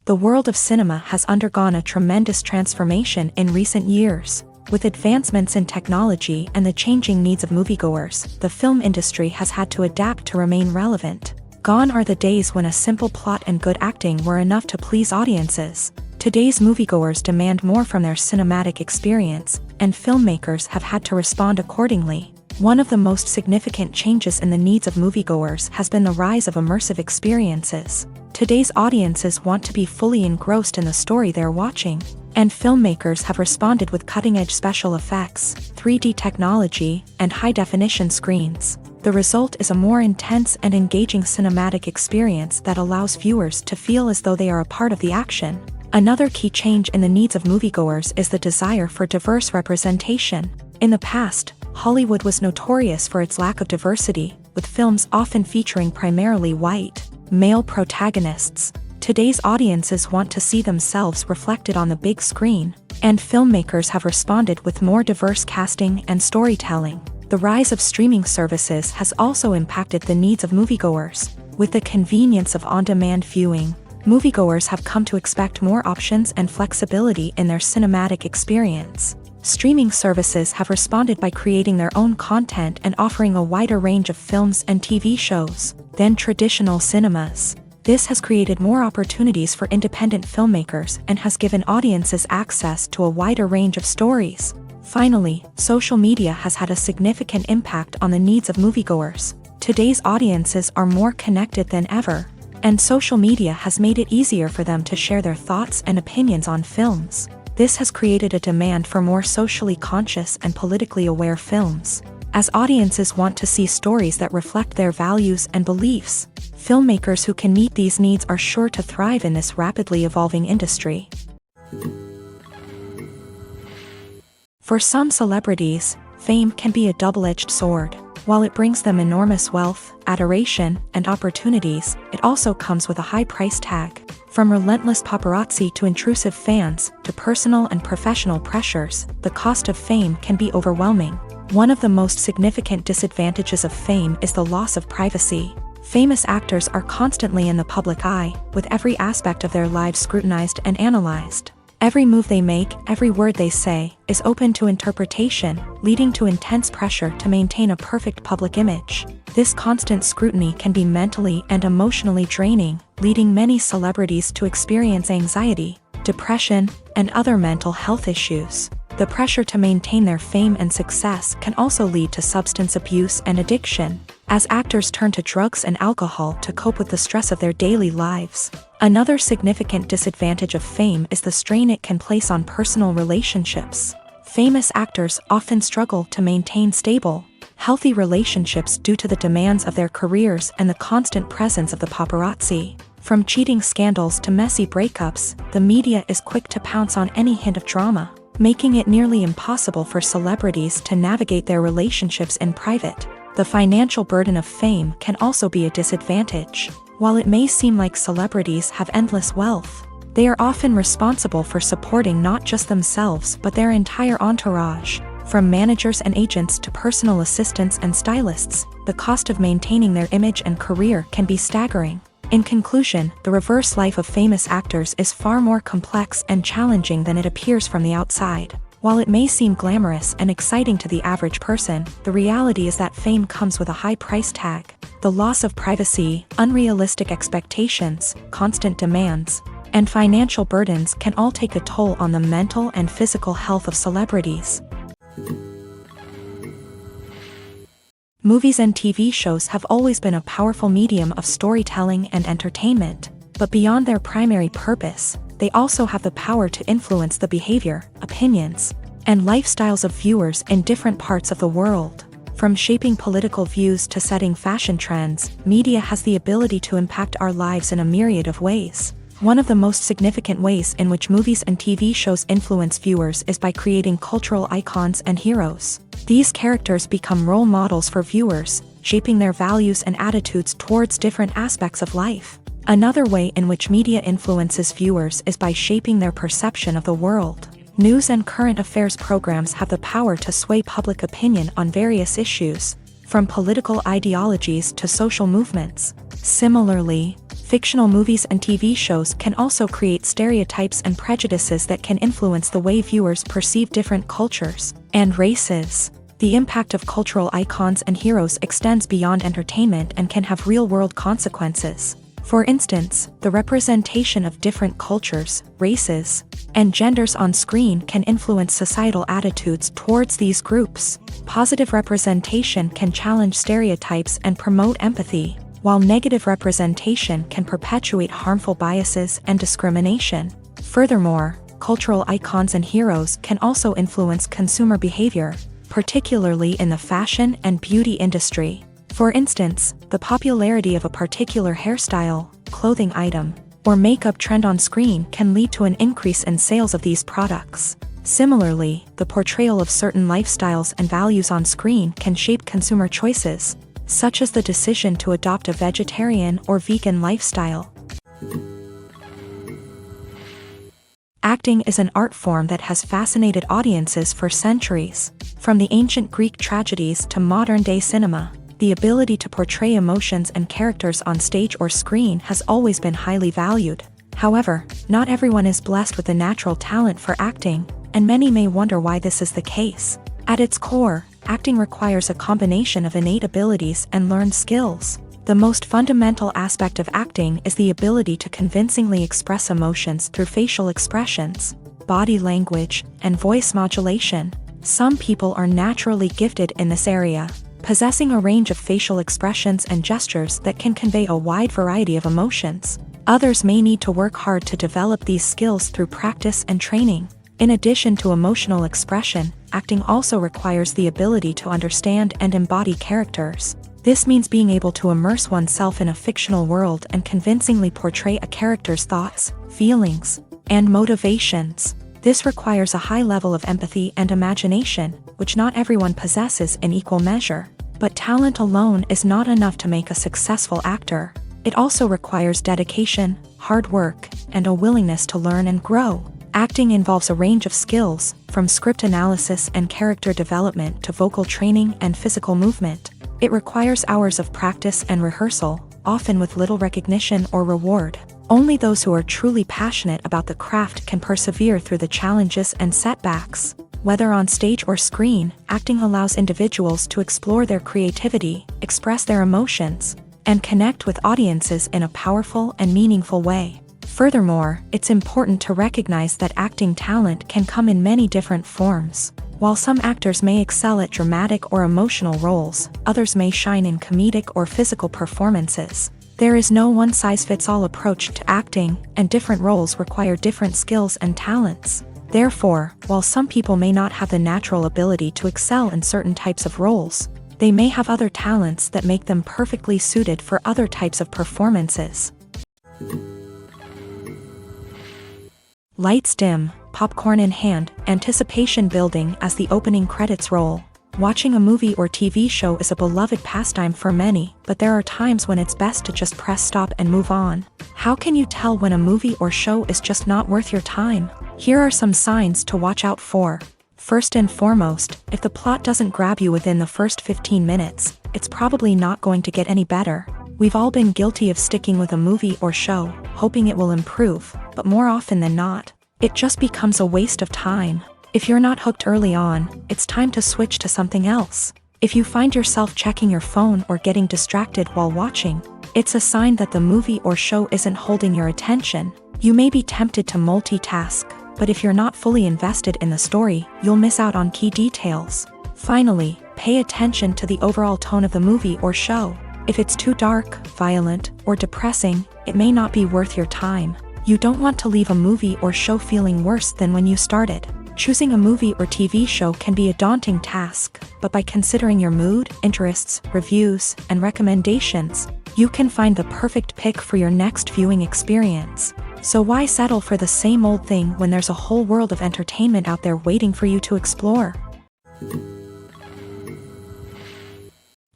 The world of cinema has undergone a tremendous transformation in recent years. With advancements in technology and the changing needs of moviegoers, the film industry has had to adapt to remain relevant. Gone are the days when a simple plot and good acting were enough to please audiences. Today's moviegoers demand more from their cinematic experience, and filmmakers have had to respond accordingly. One of the most significant changes in the needs of moviegoers has been the rise of immersive experiences. Today's audiences want to be fully engrossed in the story they're watching, and filmmakers have responded with cutting-edge special effects, 3D technology, and high-definition screens. The result is a more intense and engaging cinematic experience that allows viewers to feel as though they are a part of the action. Another key change in the needs of moviegoers is the desire for diverse representation. In the past, Hollywood was notorious for its lack of diversity, with films often featuring primarily white, male protagonists. Today's audiences want to see themselves reflected on the big screen, and filmmakers have responded with more diverse casting and storytelling. The rise of streaming services has also impacted the needs of moviegoers. With the convenience of on-demand viewing, moviegoers have come to expect more options and flexibility in their cinematic experience. Streaming services have responded by creating their own content and offering a wider range of films and TV shows than traditional cinemas. This has created more opportunities for independent filmmakers and has given audiences access to a wider range of stories. Finally, social media has had a significant impact on the needs of moviegoers. Today's audiences are more connected than ever, and social media has made it easier for them to share their thoughts and opinions on films. This has created a demand for more socially conscious and politically aware films. As audiences want to see stories that reflect their values and beliefs, filmmakers who can meet these needs are sure to thrive in this rapidly evolving industry. For some celebrities, fame can be a double-edged sword. While it brings them enormous wealth, adoration, and opportunities, it also comes with a high price tag. From relentless paparazzi to intrusive fans, to personal and professional pressures, the cost of fame can be overwhelming. One of the most significant disadvantages of fame is the loss of privacy. Famous actors are constantly in the public eye, with every aspect of their lives scrutinized and analyzed. Every move they make, every word they say, is open to interpretation, leading to intense pressure to maintain a perfect public image. This constant scrutiny can be mentally and emotionally draining, leading many celebrities to experience anxiety, depression, and other mental health issues. The pressure to maintain their fame and success can also lead to substance abuse and addiction, as actors turn to drugs and alcohol to cope with the stress of their daily lives. Another significant disadvantage of fame is the strain it can place on personal relationships. Famous actors often struggle to maintain stable, healthy relationships due to the demands of their careers and the constant presence of the paparazzi. From cheating scandals to messy breakups, the media is quick to pounce on any hint of drama, making it nearly impossible for celebrities to navigate their relationships in private. The financial burden of fame can also be a disadvantage. While it may seem like celebrities have endless wealth, they are often responsible for supporting not just themselves but their entire entourage. From managers and agents to personal assistants and stylists, the cost of maintaining their image and career can be staggering. In conclusion, the reverse life of famous actors is far more complex and challenging than it appears from the outside. While it may seem glamorous and exciting to the average person, the reality is that fame comes with a high price tag. The loss of privacy, unrealistic expectations, constant demands, and financial burdens can all take a toll on the mental and physical health of celebrities. Movies and TV shows have always been a powerful medium of storytelling and entertainment, but beyond their primary purpose, they also have the power to influence the behavior, opinions, and lifestyles of viewers in different parts of the world. From shaping political views to setting fashion trends, media has the ability to impact our lives in a myriad of ways. One of the most significant ways in which movies and TV shows influence viewers is by creating cultural icons and heroes. These characters become role models for viewers, shaping their values and attitudes towards different aspects of life. Another way in which media influences viewers is by shaping their perception of the world. News and current affairs programs have the power to sway public opinion on various issues, from political ideologies to social movements. Similarly, fictional movies and TV shows can also create stereotypes and prejudices that can influence the way viewers perceive different cultures and races. The impact of cultural icons and heroes extends beyond entertainment and can have real-world consequences. For instance, the representation of different cultures, races, and genders on screen can influence societal attitudes towards these groups. Positive representation can challenge stereotypes and promote empathy, while negative representation can perpetuate harmful biases and discrimination. Furthermore, cultural icons and heroes can also influence consumer behavior, particularly in the fashion and beauty industry. For instance, the popularity of a particular hairstyle, clothing item, or makeup trend on screen can lead to an increase in sales of these products. Similarly, the portrayal of certain lifestyles and values on screen can shape consumer choices, such as the decision to adopt a vegetarian or vegan lifestyle. Acting is an art form that has fascinated audiences for centuries. From the ancient Greek tragedies to modern-day cinema, the ability to portray emotions and characters on stage or screen has always been highly valued. However, not everyone is blessed with a natural talent for acting, and many may wonder why this is the case. At its core, acting requires a combination of innate abilities and learned skills. The most fundamental aspect of acting is the ability to convincingly express emotions through facial expressions, body language, and voice modulation. Some people are naturally gifted in this area, possessing a range of facial expressions and gestures that can convey a wide variety of emotions. Others may need to work hard to develop these skills through practice and training. In addition to emotional expression, acting also requires the ability to understand and embody characters. This means being able to immerse oneself in a fictional world and convincingly portray a character's thoughts, feelings, and motivations. This requires a high level of empathy and imagination, which not everyone possesses in equal measure. But talent alone is not enough to make a successful actor. It also requires dedication, hard work, and a willingness to learn and grow. Acting involves a range of skills, from script analysis and character development to vocal training and physical movement. It requires hours of practice and rehearsal, often with little recognition or reward. Only those who are truly passionate about the craft can persevere through the challenges and setbacks. Whether on stage or screen, acting allows individuals to explore their creativity, express their emotions, and connect with audiences in a powerful and meaningful way. Furthermore, it's important to recognize that acting talent can come in many different forms. While some actors may excel at dramatic or emotional roles, others may shine in comedic or physical performances. There is no one-size-fits-all approach to acting, and different roles require different skills and talents. Therefore, while some people may not have the natural ability to excel in certain types of roles, they may have other talents that make them perfectly suited for other types of performances. Lights dim, popcorn in hand, anticipation building as the opening credits roll. Watching a movie or TV show is a beloved pastime for many, but there are times when it's best to just press stop and move on. How can you tell when a movie or show is just not worth your time? Here are some signs to watch out for. First and foremost, if the plot doesn't grab you within the first 15 minutes, it's probably not going to get any better. We've all been guilty of sticking with a movie or show, hoping it will improve, but more often than not, it just becomes a waste of time. If you're not hooked early on, it's time to switch to something else. If you find yourself checking your phone or getting distracted while watching, it's a sign that the movie or show isn't holding your attention. You may be tempted to multitask, but if you're not fully invested in the story, you'll miss out on key details. Finally, pay attention to the overall tone of the movie or show. If it's too dark, violent, or depressing, it may not be worth your time. You don't want to leave a movie or show feeling worse than when you started. Choosing a movie or TV show can be a daunting task, but by considering your mood, interests, reviews, and recommendations, you can find the perfect pick for your next viewing experience. So why settle for the same old thing when there's a whole world of entertainment out there waiting for you to explore?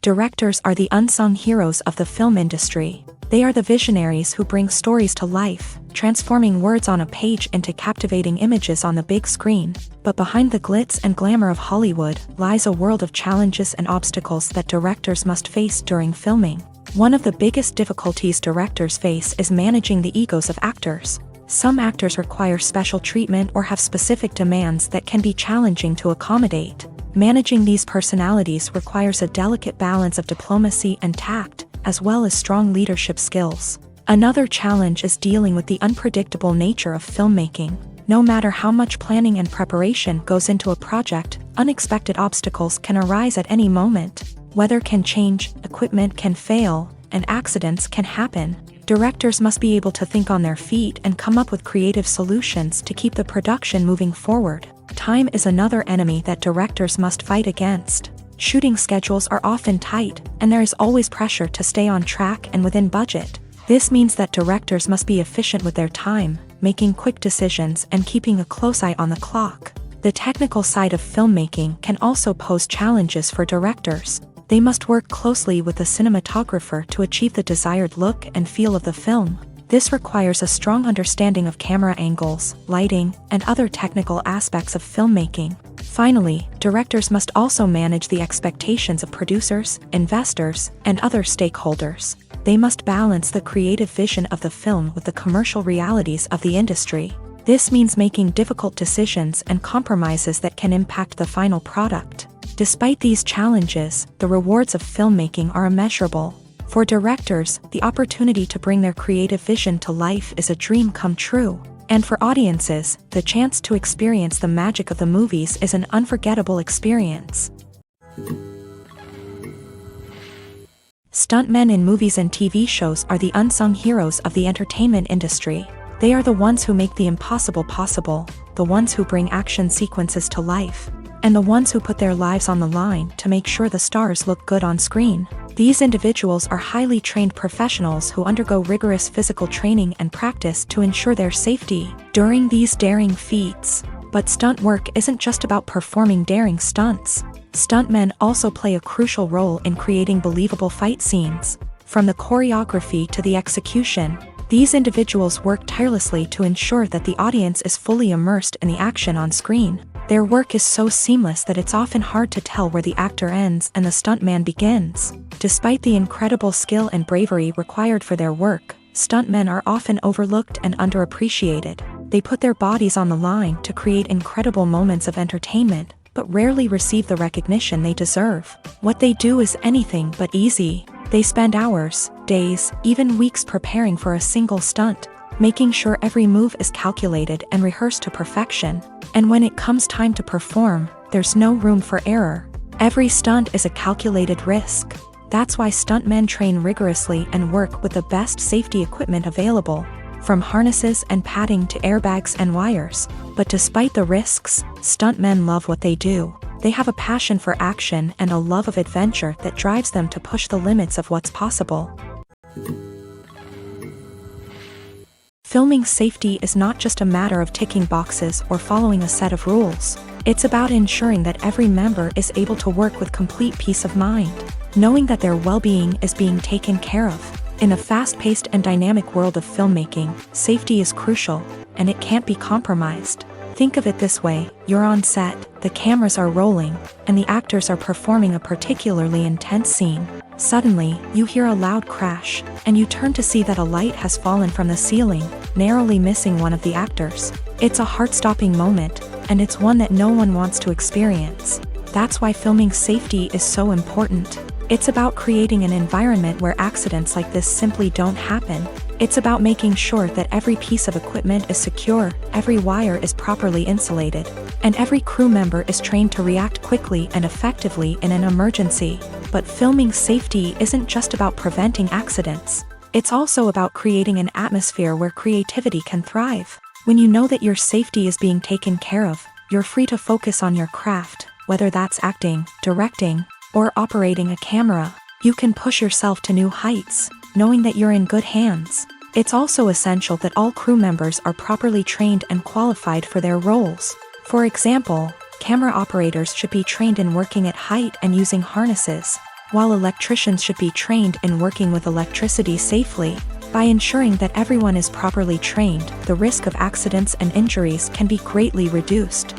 Directors are the unsung heroes of the film industry. They are the visionaries who bring stories to life, transforming words on a page into captivating images on the big screen. But behind the glitz and glamour of Hollywood lies a world of challenges and obstacles that directors must face during filming. One of the biggest difficulties directors face is managing the egos of actors. Some actors require special treatment or have specific demands that can be challenging to accommodate. Managing these personalities requires a delicate balance of diplomacy and tact, as well as strong leadership skills. Another challenge is dealing with the unpredictable nature of filmmaking. No matter how much planning and preparation goes into a project, unexpected obstacles can arise at any moment. Weather can change, equipment can fail, and accidents can happen. Directors must be able to think on their feet and come up with creative solutions to keep the production moving forward. Time is another enemy that directors must fight against. Shooting schedules are often tight, and there is always pressure to stay on track and within budget. This means that directors must be efficient with their time, making quick decisions and keeping a close eye on the clock. The technical side of filmmaking can also pose challenges for directors. They must work closely with the cinematographer to achieve the desired look and feel of the film. This requires a strong understanding of camera angles, lighting, and other technical aspects of filmmaking. Finally, directors must also manage the expectations of producers, investors, and other stakeholders. They must balance the creative vision of the film with the commercial realities of the industry. This means making difficult decisions and compromises that can impact the final product. Despite these challenges, the rewards of filmmaking are immeasurable. For directors, the opportunity to bring their creative vision to life is a dream come true. And for audiences, the chance to experience the magic of the movies is an unforgettable experience. Stuntmen in movies and TV shows are the unsung heroes of the entertainment industry. They are the ones who make the impossible possible, the ones who bring action sequences to life, and the ones who put their lives on the line to make sure the stars look good on screen. These individuals are highly trained professionals who undergo rigorous physical training and practice to ensure their safety during these daring feats. But stunt work isn't just about performing daring stunts. Stuntmen also play a crucial role in creating believable fight scenes. From the choreography to the execution, these individuals work tirelessly to ensure that the audience is fully immersed in the action on screen. Their work is so seamless that it's often hard to tell where the actor ends and the stuntman begins. Despite the incredible skill and bravery required for their work, stuntmen are often overlooked and underappreciated. They put their bodies on the line to create incredible moments of entertainment, but rarely receive the recognition they deserve. What they do is anything but easy. They spend hours, days, even weeks preparing for a single stunt, making sure every move is calculated and rehearsed to perfection. And when it comes time to perform, there's no room for error. Every stunt is a calculated risk. That's why stuntmen train rigorously and work with the best safety equipment available, from harnesses and padding to airbags and wires. But despite the risks, stuntmen love what they do. They have a passion for action and a love of adventure that drives them to push the limits of what's possible. Filming safety is not just a matter of ticking boxes or following a set of rules. It's about ensuring that every member is able to work with complete peace of mind, knowing that their well-being is being taken care of. In a fast-paced and dynamic world of filmmaking, safety is crucial, and it can't be compromised. Think of it this way: you're on set, the cameras are rolling, and the actors are performing a particularly intense scene. Suddenly, you hear a loud crash, and you turn to see that a light has fallen from the ceiling, narrowly missing one of the actors. It's a heart-stopping moment, and it's one that no one wants to experience. That's why filming safety is so important. It's about creating an environment where accidents like this simply don't happen. It's about making sure that every piece of equipment is secure, every wire is properly insulated, and every crew member is trained to react quickly and effectively in an emergency. But filming safety isn't just about preventing accidents. It's also about creating an atmosphere where creativity can thrive. When you know that your safety is being taken care of, you're free to focus on your craft, whether that's acting, directing, or operating a camera. You can push yourself to new heights, knowing that you're in good hands. It's also essential that all crew members are properly trained and qualified for their roles. For example, camera operators should be trained in working at height and using harnesses, while electricians should be trained in working with electricity safely. By ensuring that everyone is properly trained, the risk of accidents and injuries can be greatly reduced.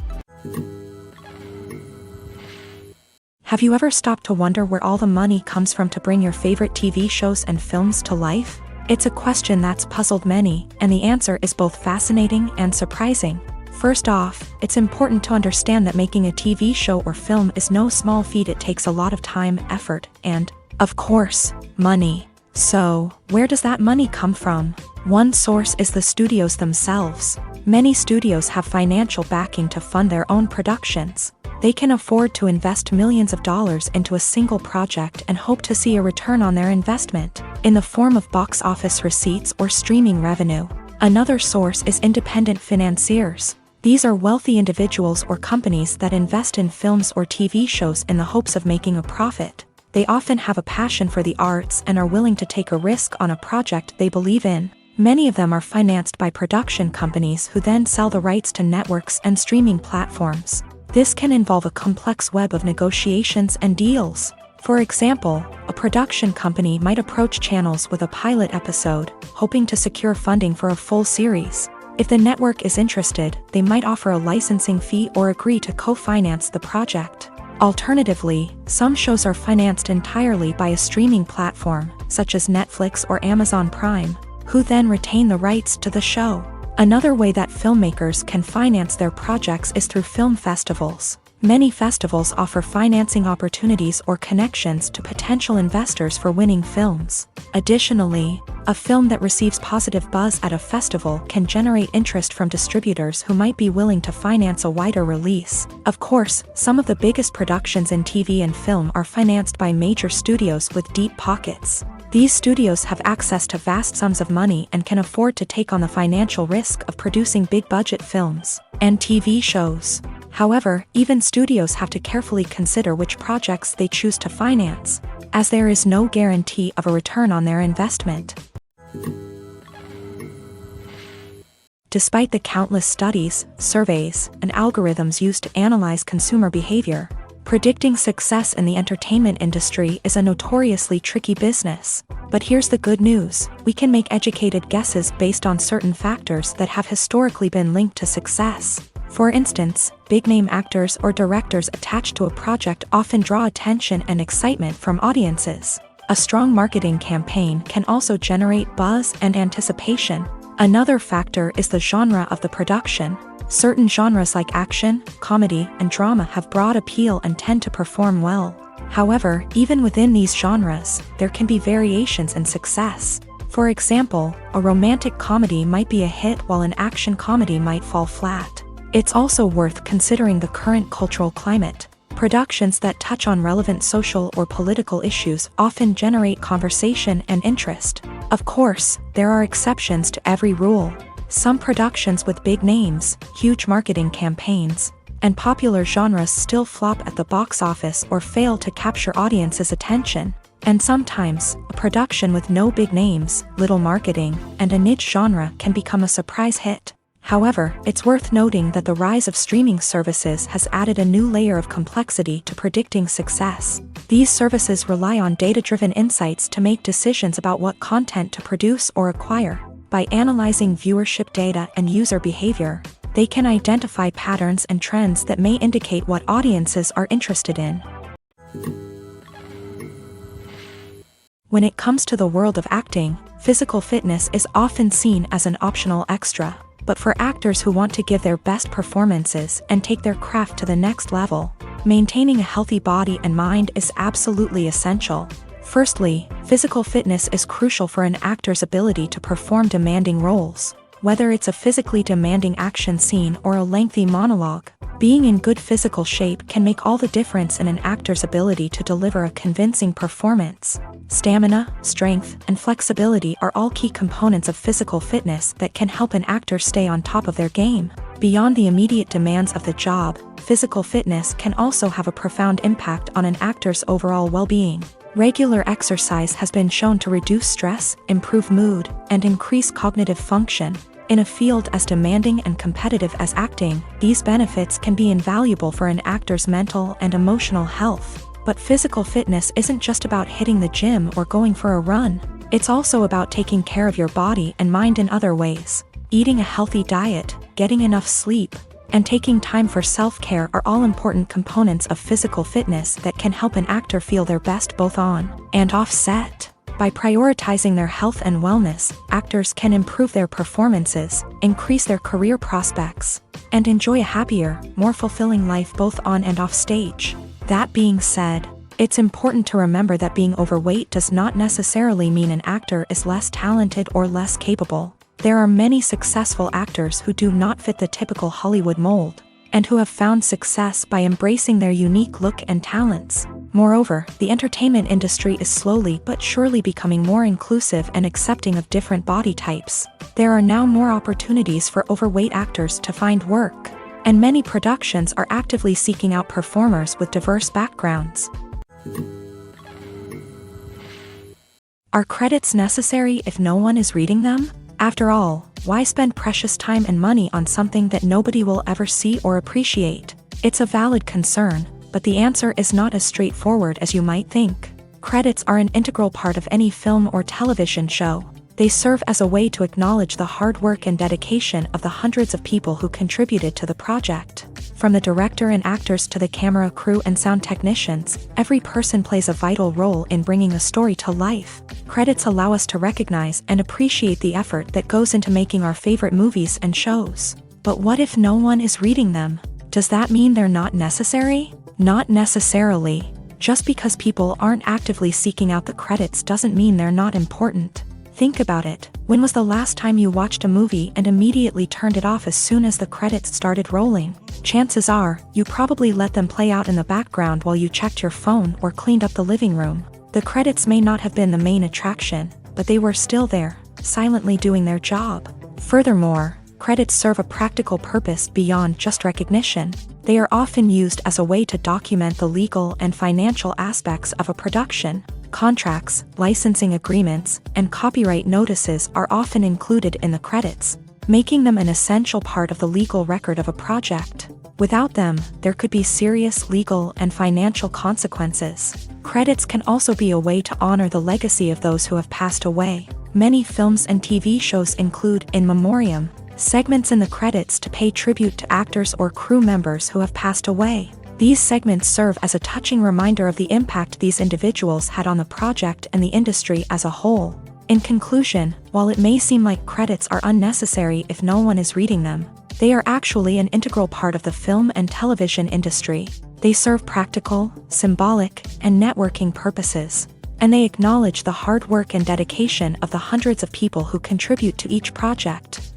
Have you ever stopped to wonder where all the money comes from to bring your favorite TV shows and films to life? It's a question that's puzzled many, and the answer is both fascinating and surprising. First off, it's important to understand that making a TV show or film is no small feat. It takes a lot of time, effort, and, of course, money. So, where does that money come from? One source is the studios themselves. Many studios have financial backing to fund their own productions. They can afford to invest millions of dollars into a single project and hope to see a return on their investment, in the form of box office receipts or streaming revenue. Another source is independent financiers. These are wealthy individuals or companies that invest in films or TV shows in the hopes of making a profit. They often have a passion for the arts and are willing to take a risk on a project they believe in. Many of them are financed by production companies who then sell the rights to networks and streaming platforms. This can involve a complex web of negotiations and deals. For example, a production company might approach channels with a pilot episode, hoping to secure funding for a full series. If the network is interested, they might offer a licensing fee or agree to co-finance the project. Alternatively, some shows are financed entirely by a streaming platform, such as Netflix or Amazon Prime, who then retain the rights to the show. Another way that filmmakers can finance their projects is through film festivals. Many festivals offer financing opportunities or connections to potential investors for winning films. Additionally, a film that receives positive buzz at a festival can generate interest from distributors who might be willing to finance a wider release. Of course, some of the biggest productions in TV and film are financed by major studios with deep pockets. These studios have access to vast sums of money and can afford to take on the financial risk of producing big-budget films and TV shows. However, even studios have to carefully consider which projects they choose to finance, as there is no guarantee of a return on their investment. Despite the countless studies, surveys, and algorithms used to analyze consumer behavior, predicting success in the entertainment industry is a notoriously tricky business. But here's the good news: we can make educated guesses based on certain factors that have historically been linked to success. For instance, big-name actors or directors attached to a project often draw attention and excitement from audiences. A strong marketing campaign can also generate buzz and anticipation. Another factor is the genre of the production. Certain genres like action, comedy, and drama have broad appeal and tend to perform well. However, even within these genres, there can be variations in success. For example, a romantic comedy might be a hit while an action comedy might fall flat. It's also worth considering the current cultural climate. Productions that touch on relevant social or political issues often generate conversation and interest. Of course, there are exceptions to every rule. Some productions with big names, huge marketing campaigns, and popular genres still flop at the box office or fail to capture audiences' attention. And sometimes, a production with no big names, little marketing, and a niche genre can become a surprise hit. However, it's worth noting that the rise of streaming services has added a new layer of complexity to predicting success. These services rely on data-driven insights to make decisions about what content to produce or acquire. By analyzing viewership data and user behavior, they can identify patterns and trends that may indicate what audiences are interested in. When it comes to the world of acting, physical fitness is often seen as an optional extra. But for actors who want to give their best performances and take their craft to the next level, maintaining a healthy body and mind is absolutely essential. Firstly, physical fitness is crucial for an actor's ability to perform demanding roles. Whether it's a physically demanding action scene or a lengthy monologue, being in good physical shape can make all the difference in an actor's ability to deliver a convincing performance. Stamina, strength, and flexibility are all key components of physical fitness that can help an actor stay on top of their game. Beyond the immediate demands of the job, physical fitness can also have a profound impact on an actor's overall well-being. Regular exercise has been shown to reduce stress, improve mood, and increase cognitive function. In a field as demanding and competitive as acting, these benefits can be invaluable for an actor's mental and emotional health. But physical fitness isn't just about hitting the gym or going for a run. It's also about taking care of your body and mind in other ways. Eating a healthy diet, getting enough sleep, and taking time for self-care are all important components of physical fitness that can help an actor feel their best both on and off set. By prioritizing their health and wellness, actors can improve their performances, increase their career prospects, and enjoy a happier, more fulfilling life both on and off stage. That being said, it's important to remember that being overweight does not necessarily mean an actor is less talented or less capable. There are many successful actors who do not fit the typical Hollywood mold, and who have found success by embracing their unique look and talents. Moreover, the entertainment industry is slowly but surely becoming more inclusive and accepting of different body types. There are now more opportunities for overweight actors to find work, and many productions are actively seeking out performers with diverse backgrounds. Are credits necessary if no one is reading them? After all, why spend precious time and money on something that nobody will ever see or appreciate? It's a valid concern, but the answer is not as straightforward as you might think. Credits are an integral part of any film or television show. They serve as a way to acknowledge the hard work and dedication of the hundreds of people who contributed to the project. From the director and actors to the camera crew and sound technicians, every person plays a vital role in bringing a story to life. Credits allow us to recognize and appreciate the effort that goes into making our favorite movies and shows. But what if no one is reading them? Does that mean they're not necessary? Not necessarily. Just because people aren't actively seeking out the credits doesn't mean they're not important. Think about it. When was the last time you watched a movie and immediately turned it off as soon as the credits started rolling? Chances are, you probably let them play out in the background while you checked your phone or cleaned up the living room. The credits may not have been the main attraction, but they were still there, silently doing their job. Furthermore, credits serve a practical purpose beyond just recognition. They are often used as a way to document the legal and financial aspects of a production. Contracts, licensing agreements, and copyright notices are often included in the credits, making them an essential part of the legal record of a project. Without them, there could be serious legal and financial consequences. Credits can also be a way to honor the legacy of those who have passed away. Many films and TV shows include in memoriam segments in the credits to pay tribute to actors or crew members who have passed away. These segments serve as a touching reminder of the impact these individuals had on the project and the industry as a whole. In conclusion, while it may seem like credits are unnecessary if no one is reading them, they are actually an integral part of the film and television industry. They serve practical, symbolic, and networking purposes, and they acknowledge the hard work and dedication of the hundreds of people who contribute to each project.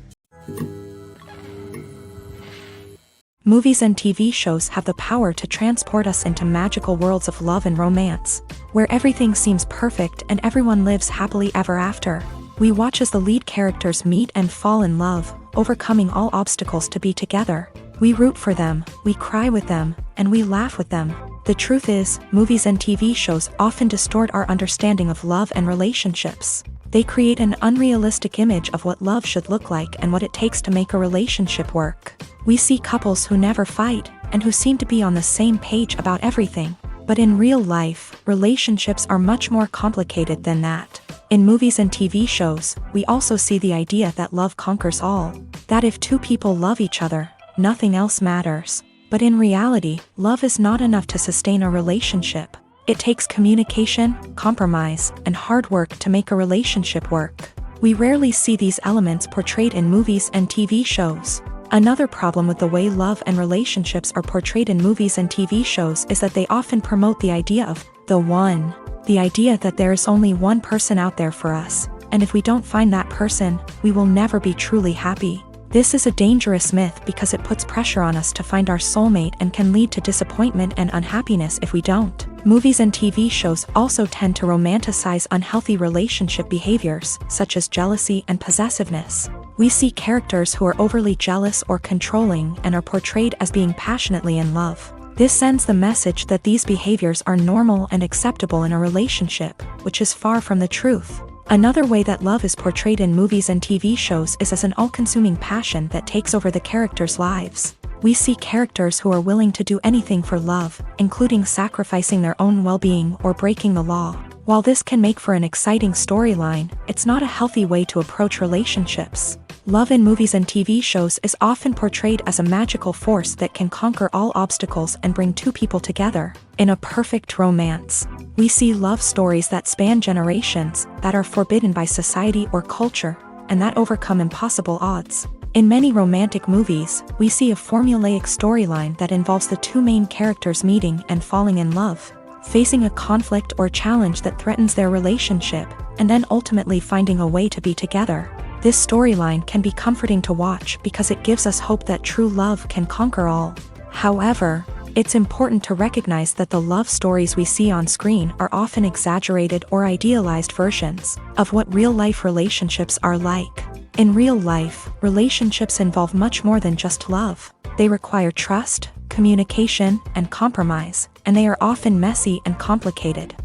Movies and TV shows have the power to transport us into magical worlds of love and romance, where everything seems perfect and everyone lives happily ever after. We watch as the lead characters meet and fall in love, overcoming all obstacles to be together. We root for them, we cry with them, and we laugh with them. The truth is, movies and TV shows often distort our understanding of love and relationships. They create an unrealistic image of what love should look like and what it takes to make a relationship work. We see couples who never fight, and who seem to be on the same page about everything. But in real life, relationships are much more complicated than that. In movies and TV shows, we also see the idea that love conquers all. That if two people love each other, nothing else matters. But in reality, love is not enough to sustain a relationship. It takes communication, compromise, and hard work to make a relationship work. We rarely see these elements portrayed in movies and TV shows. Another problem with the way love and relationships are portrayed in movies and TV shows is that they often promote the idea of the one. The idea that there is only one person out there for us, and if we don't find that person, we will never be truly happy. This is a dangerous myth because it puts pressure on us to find our soulmate and can lead to disappointment and unhappiness if we don't. Movies and TV shows also tend to romanticize unhealthy relationship behaviors, such as jealousy and possessiveness. We see characters who are overly jealous or controlling and are portrayed as being passionately in love. This sends the message that these behaviors are normal and acceptable in a relationship, which is far from the truth. Another way that love is portrayed in movies and TV shows is as an all-consuming passion that takes over the characters' lives. We see characters who are willing to do anything for love, including sacrificing their own well-being or breaking the law. While this can make for an exciting storyline, it's not a healthy way to approach relationships. Love in movies and TV shows is often portrayed as a magical force that can conquer all obstacles and bring two people together. In a perfect romance, we see love stories that span generations, that are forbidden by society or culture, and that overcome impossible odds. In many romantic movies, we see a formulaic storyline that involves the two main characters meeting and falling in love, facing a conflict or challenge that threatens their relationship, and then ultimately finding a way to be together. This storyline can be comforting to watch because it gives us hope that true love can conquer all. However, it's important to recognize that the love stories we see on screen are often exaggerated or idealized versions of what real-life relationships are like. In real life, relationships involve much more than just love. They require trust, communication, and compromise, and they are often messy and complicated.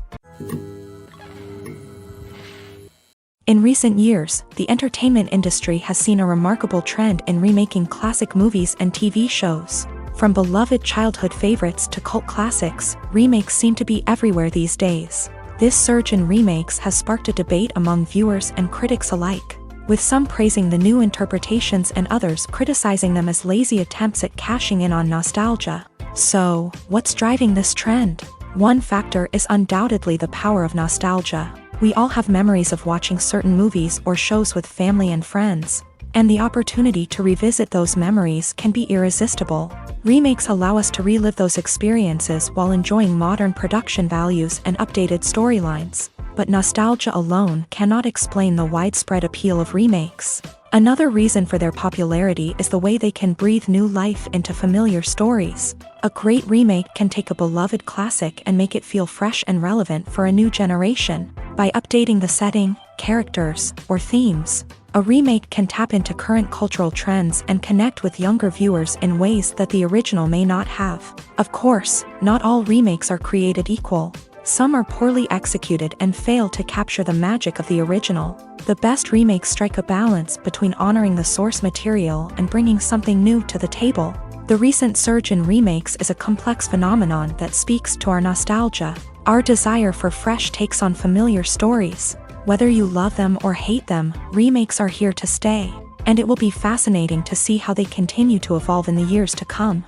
In recent years, the entertainment industry has seen a remarkable trend in remaking classic movies and TV shows. From beloved childhood favorites to cult classics, remakes seem to be everywhere these days. This surge in remakes has sparked a debate among viewers and critics alike, with some praising the new interpretations and others criticizing them as lazy attempts at cashing in on nostalgia. So, what's driving this trend? One factor is undoubtedly the power of nostalgia. We all have memories of watching certain movies or shows with family and friends, and the opportunity to revisit those memories can be irresistible. Remakes allow us to relive those experiences while enjoying modern production values and updated storylines. But nostalgia alone cannot explain the widespread appeal of remakes. Another reason for their popularity is the way they can breathe new life into familiar stories. A great remake can take a beloved classic and make it feel fresh and relevant for a new generation. By updating the setting, characters, or themes, a remake can tap into current cultural trends and connect with younger viewers in ways that the original may not have. Of course, not all remakes are created equal. Some are poorly executed and fail to capture the magic of the original. The best remakes strike a balance between honoring the source material and bringing something new to the table. The recent surge in remakes is a complex phenomenon that speaks to our nostalgia, our desire for fresh takes on familiar stories. Whether you love them or hate them, remakes are here to stay, and it will be fascinating to see how they continue to evolve in the years to come.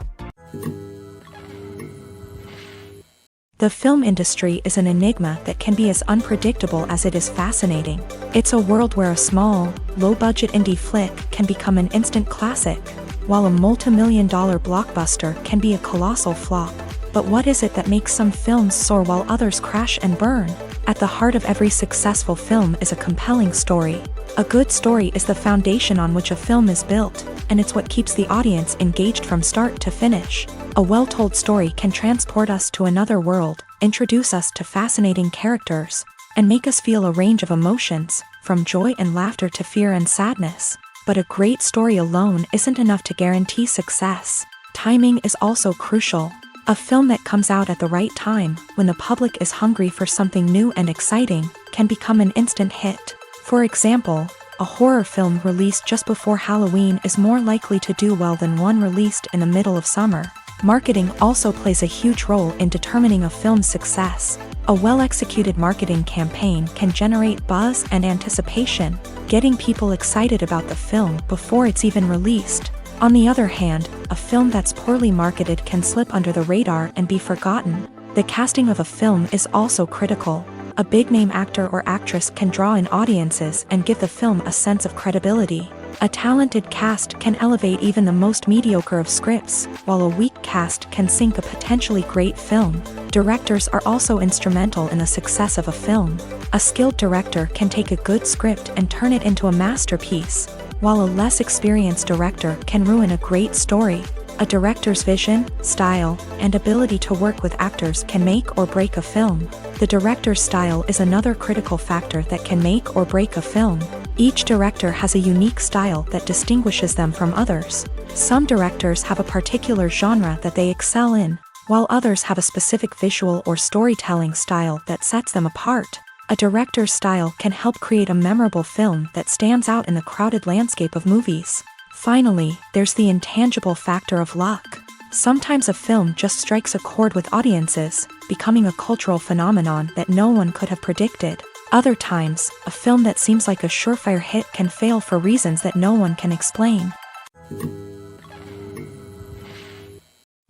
The film industry is an enigma that can be as unpredictable as it is fascinating. It's a world where a small, low-budget indie flick can become an instant classic, while a multi-million-dollar blockbuster can be a colossal flop. But what is it that makes some films soar while others crash and burn? At the heart of every successful film is a compelling story. A good story is the foundation on which a film is built, and it's what keeps the audience engaged from start to finish. A well-told story can transport us to another world, introduce us to fascinating characters, and make us feel a range of emotions, from joy and laughter to fear and sadness. But a great story alone isn't enough to guarantee success. Timing is also crucial. A film that comes out at the right time, when the public is hungry for something new and exciting, can become an instant hit. For example, a horror film released just before Halloween is more likely to do well than one released in the middle of summer. Marketing also plays a huge role in determining a film's success. A well-executed marketing campaign can generate buzz and anticipation, getting people excited about the film before it's even released. On the other hand, a film that's poorly marketed can slip under the radar and be forgotten. The casting of a film is also critical. A big-name actor or actress can draw in audiences and give the film a sense of credibility. A talented cast can elevate even the most mediocre of scripts, while a weak cast can sink a potentially great film. Directors are also instrumental in the success of a film. A skilled director can take a good script and turn it into a masterpiece, while a less experienced director can ruin a great story. A director's vision, style, and ability to work with actors can make or break a film. The director's style is another critical factor that can make or break a film. Each director has a unique style that distinguishes them from others. Some directors have a particular genre that they excel in, while others have a specific visual or storytelling style that sets them apart. A director's style can help create a memorable film that stands out in the crowded landscape of movies. Finally, there's the intangible factor of luck. Sometimes a film just strikes a chord with audiences, becoming a cultural phenomenon that no one could have predicted. Other times, a film that seems like a surefire hit can fail for reasons that no one can explain.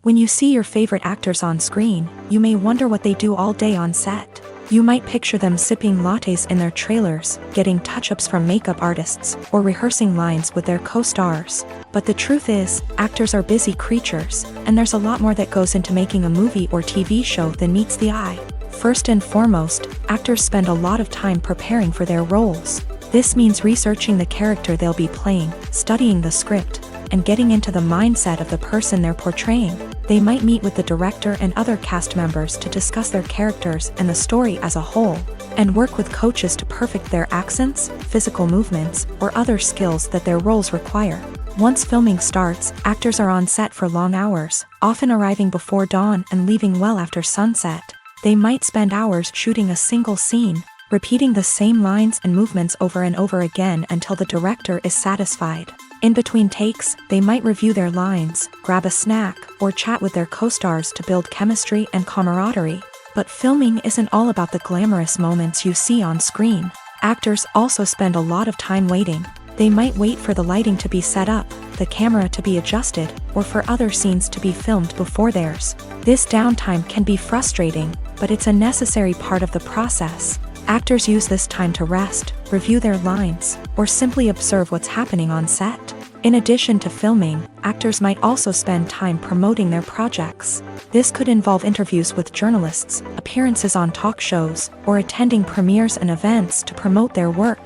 When you see your favorite actors on screen, you may wonder what they do all day on set. You might picture them sipping lattes in their trailers, getting touch-ups from makeup artists, or rehearsing lines with their co-stars. But the truth is, actors are busy creatures, and there's a lot more that goes into making a movie or TV show than meets the eye. First and foremost, actors spend a lot of time preparing for their roles. This means researching the character they'll be playing, studying the script, and getting into the mindset of the person they're portraying. They might meet with the director and other cast members to discuss their characters and the story as a whole, and work with coaches to perfect their accents, physical movements, or other skills that their roles require. Once filming starts, actors are on set for long hours, often arriving before dawn and leaving well after sunset. They might spend hours shooting a single scene, repeating the same lines and movements over and over again until the director is satisfied. In between takes, they might review their lines, grab a snack, or chat with their co-stars to build chemistry and camaraderie. But filming isn't all about the glamorous moments you see on screen. Actors also spend a lot of time waiting. They might wait for the lighting to be set up, the camera to be adjusted, or for other scenes to be filmed before theirs. This downtime can be frustrating, but it's a necessary part of the process. Actors use this time to rest, review their lines, or simply observe what's happening on set. In addition to filming, actors might also spend time promoting their projects. This could involve interviews with journalists, appearances on talk shows, or attending premieres and events to promote their work.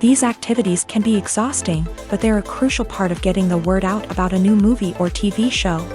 These activities can be exhausting, but they're a crucial part of getting the word out about a new movie or TV show.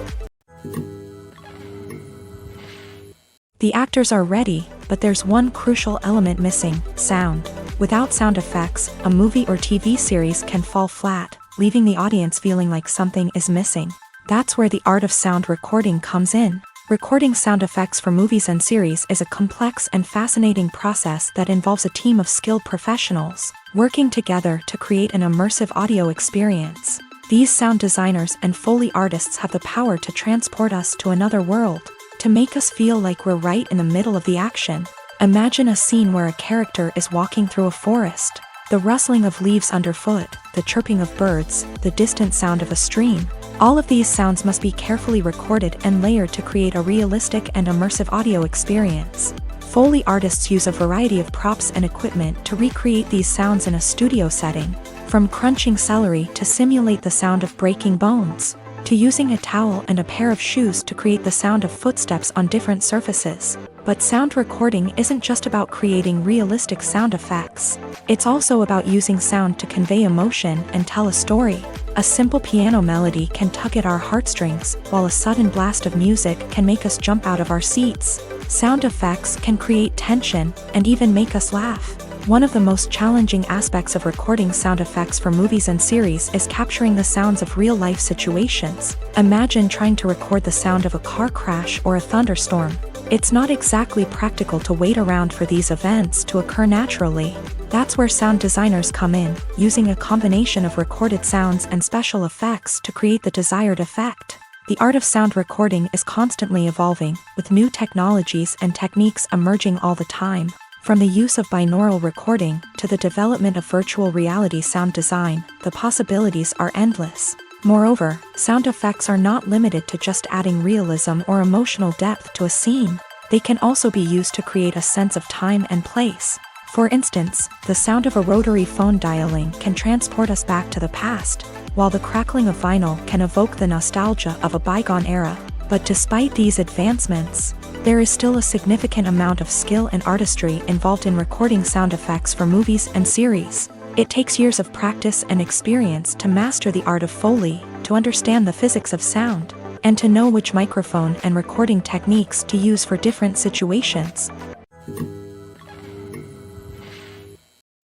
The actors are ready, but there's one crucial element missing: sound. Without sound effects, a movie or TV series can fall flat, leaving the audience feeling like something is missing. That's where the art of sound recording comes in. Recording sound effects for movies and series is a complex and fascinating process that involves a team of skilled professionals working together to create an immersive audio experience. These sound designers and Foley artists have the power to transport us to another world, to make us feel like we're right in the middle of the action. Imagine a scene where a character is walking through a forest. The rustling of leaves underfoot, the chirping of birds, the distant sound of a stream. All of these sounds must be carefully recorded and layered to create a realistic and immersive audio experience. Foley artists use a variety of props and equipment to recreate these sounds in a studio setting, from crunching celery to simulate the sound of breaking bones, to using a towel and a pair of shoes to create the sound of footsteps on different surfaces. But sound recording isn't just about creating realistic sound effects. It's also about using sound to convey emotion and tell a story. A simple piano melody can tug at our heartstrings, while a sudden blast of music can make us jump out of our seats. Sound effects can create tension and even make us laugh. One of the most challenging aspects of recording sound effects for movies and series is capturing the sounds of real-life situations. Imagine trying to record the sound of a car crash or a thunderstorm. It's not exactly practical to wait around for these events to occur naturally. That's where sound designers come in, using a combination of recorded sounds and special effects to create the desired effect. The art of sound recording is constantly evolving, with new technologies and techniques emerging all the time. From the use of binaural recording to the development of virtual reality sound design, the possibilities are endless. Moreover, sound effects are not limited to just adding realism or emotional depth to a scene. They can also be used to create a sense of time and place. For instance, the sound of a rotary phone dialing can transport us back to the past, while the crackling of vinyl can evoke the nostalgia of a bygone era. But despite these advancements, there is still a significant amount of skill and artistry involved in recording sound effects for movies and series. It takes years of practice and experience to master the art of Foley, to understand the physics of sound, and to know which microphone and recording techniques to use for different situations.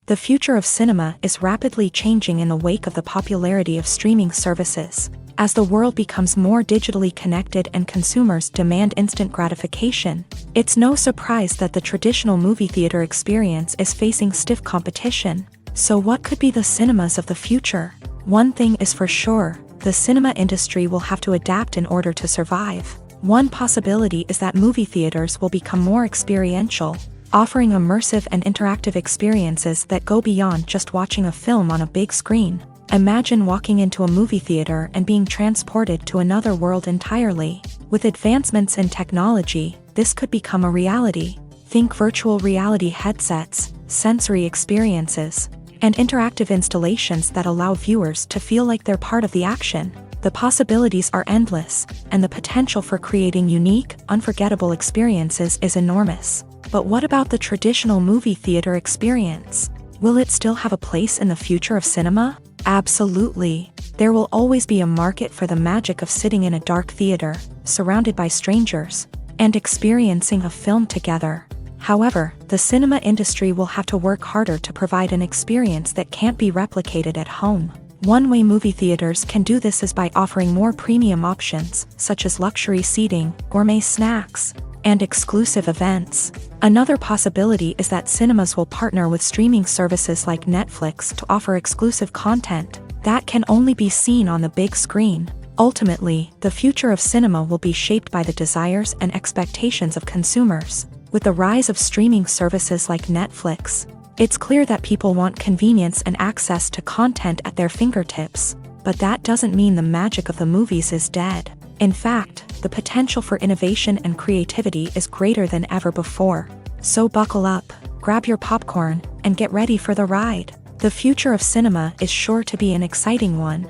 The future of cinema is rapidly changing in the wake of the popularity of streaming services. As the world becomes more digitally connected and consumers demand instant gratification, it's no surprise that the traditional movie theater experience is facing stiff competition. So what could be the cinemas of the future? One thing is for sure, the cinema industry will have to adapt in order to survive. One possibility is that movie theaters will become more experiential, offering immersive and interactive experiences that go beyond just watching a film on a big screen. Imagine walking into a movie theater and being transported to another world entirely. With advancements in technology, this could become a reality. Think virtual reality headsets, sensory experiences, and interactive installations that allow viewers to feel like they're part of the action. The possibilities are endless, and the potential for creating unique, unforgettable experiences is enormous. But what about the traditional movie theater experience? Will it still have a place in the future of cinema? Absolutely. There will always be a market for the magic of sitting in a dark theater, surrounded by strangers, and experiencing a film together. However, the cinema industry will have to work harder to provide an experience that can't be replicated at home. One way movie theaters can do this is by offering more premium options, such as luxury seating, gourmet snacks, and exclusive events. Another possibility is that cinemas will partner with streaming services like Netflix to offer exclusive content that can only be seen on the big screen. Ultimately, the future of cinema will be shaped by the desires and expectations of consumers. With the rise of streaming services like Netflix, it's clear that people want convenience and access to content at their fingertips. But that doesn't mean the magic of the movies is dead. In fact, the potential for innovation and creativity is greater than ever before. So buckle up, grab your popcorn, and get ready for the ride. The future of cinema is sure to be an exciting one.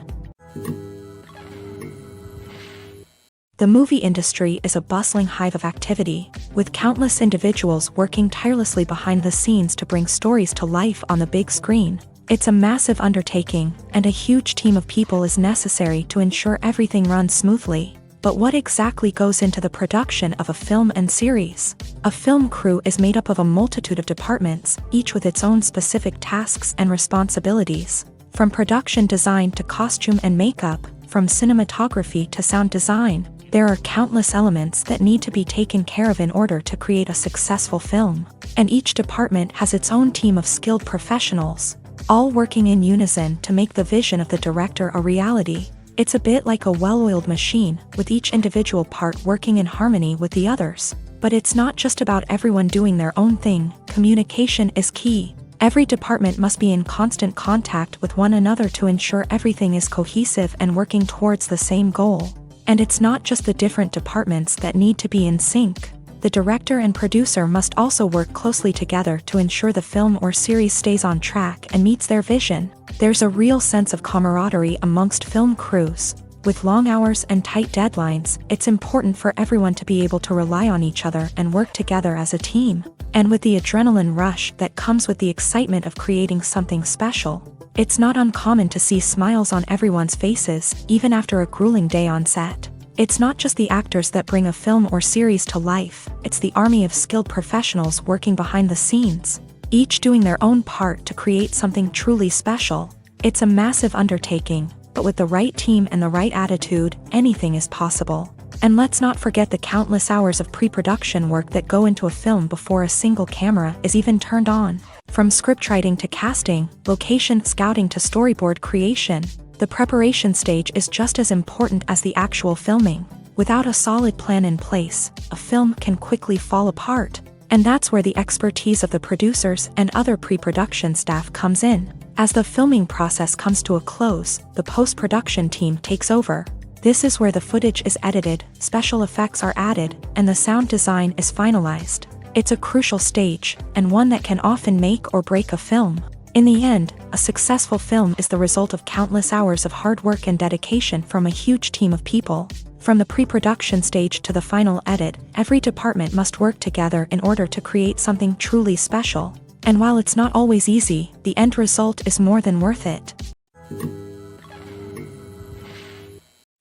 The movie industry is a bustling hive of activity, with countless individuals working tirelessly behind the scenes to bring stories to life on the big screen. It's a massive undertaking, and a huge team of people is necessary to ensure everything runs smoothly. But what exactly goes into the production of a film and series? A film crew is made up of a multitude of departments, each with its own specific tasks and responsibilities. From production design to costume and makeup, from cinematography to sound design, there are countless elements that need to be taken care of in order to create a successful film. And each department has its own team of skilled professionals, all working in unison to make the vision of the director a reality. It's a bit like a well-oiled machine, with each individual part working in harmony with the others. But it's not just about everyone doing their own thing. Communication is key. Every department must be in constant contact with one another to ensure everything is cohesive and working towards the same goal. And it's not just the different departments that need to be in sync. The director and producer must also work closely together to ensure the film or series stays on track and meets their vision. There's a real sense of camaraderie amongst film crews. With long hours and tight deadlines, it's important for everyone to be able to rely on each other and work together as a team. And with the adrenaline rush that comes with the excitement of creating something special, it's not uncommon to see smiles on everyone's faces, even after a grueling day on set. It's not just the actors that bring a film or series to life, it's the army of skilled professionals working behind the scenes, each doing their own part to create something truly special. It's a massive undertaking, but with the right team and the right attitude, anything is possible. And let's not forget the countless hours of pre-production work that go into a film before a single camera is even turned on. From scriptwriting to casting, location scouting to storyboard creation, the preparation stage is just as important as the actual filming. Without a solid plan in place, a film can quickly fall apart. And that's where the expertise of the producers and other pre-production staff comes in. As the filming process comes to a close, the post-production team takes over. This is where the footage is edited, special effects are added, and the sound design is finalized. It's a crucial stage, and one that can often make or break a film. In the end, a successful film is the result of countless hours of hard work and dedication from a huge team of people. From the pre-production stage to the final edit, every department must work together in order to create something truly special. And while it's not always easy, the end result is more than worth it.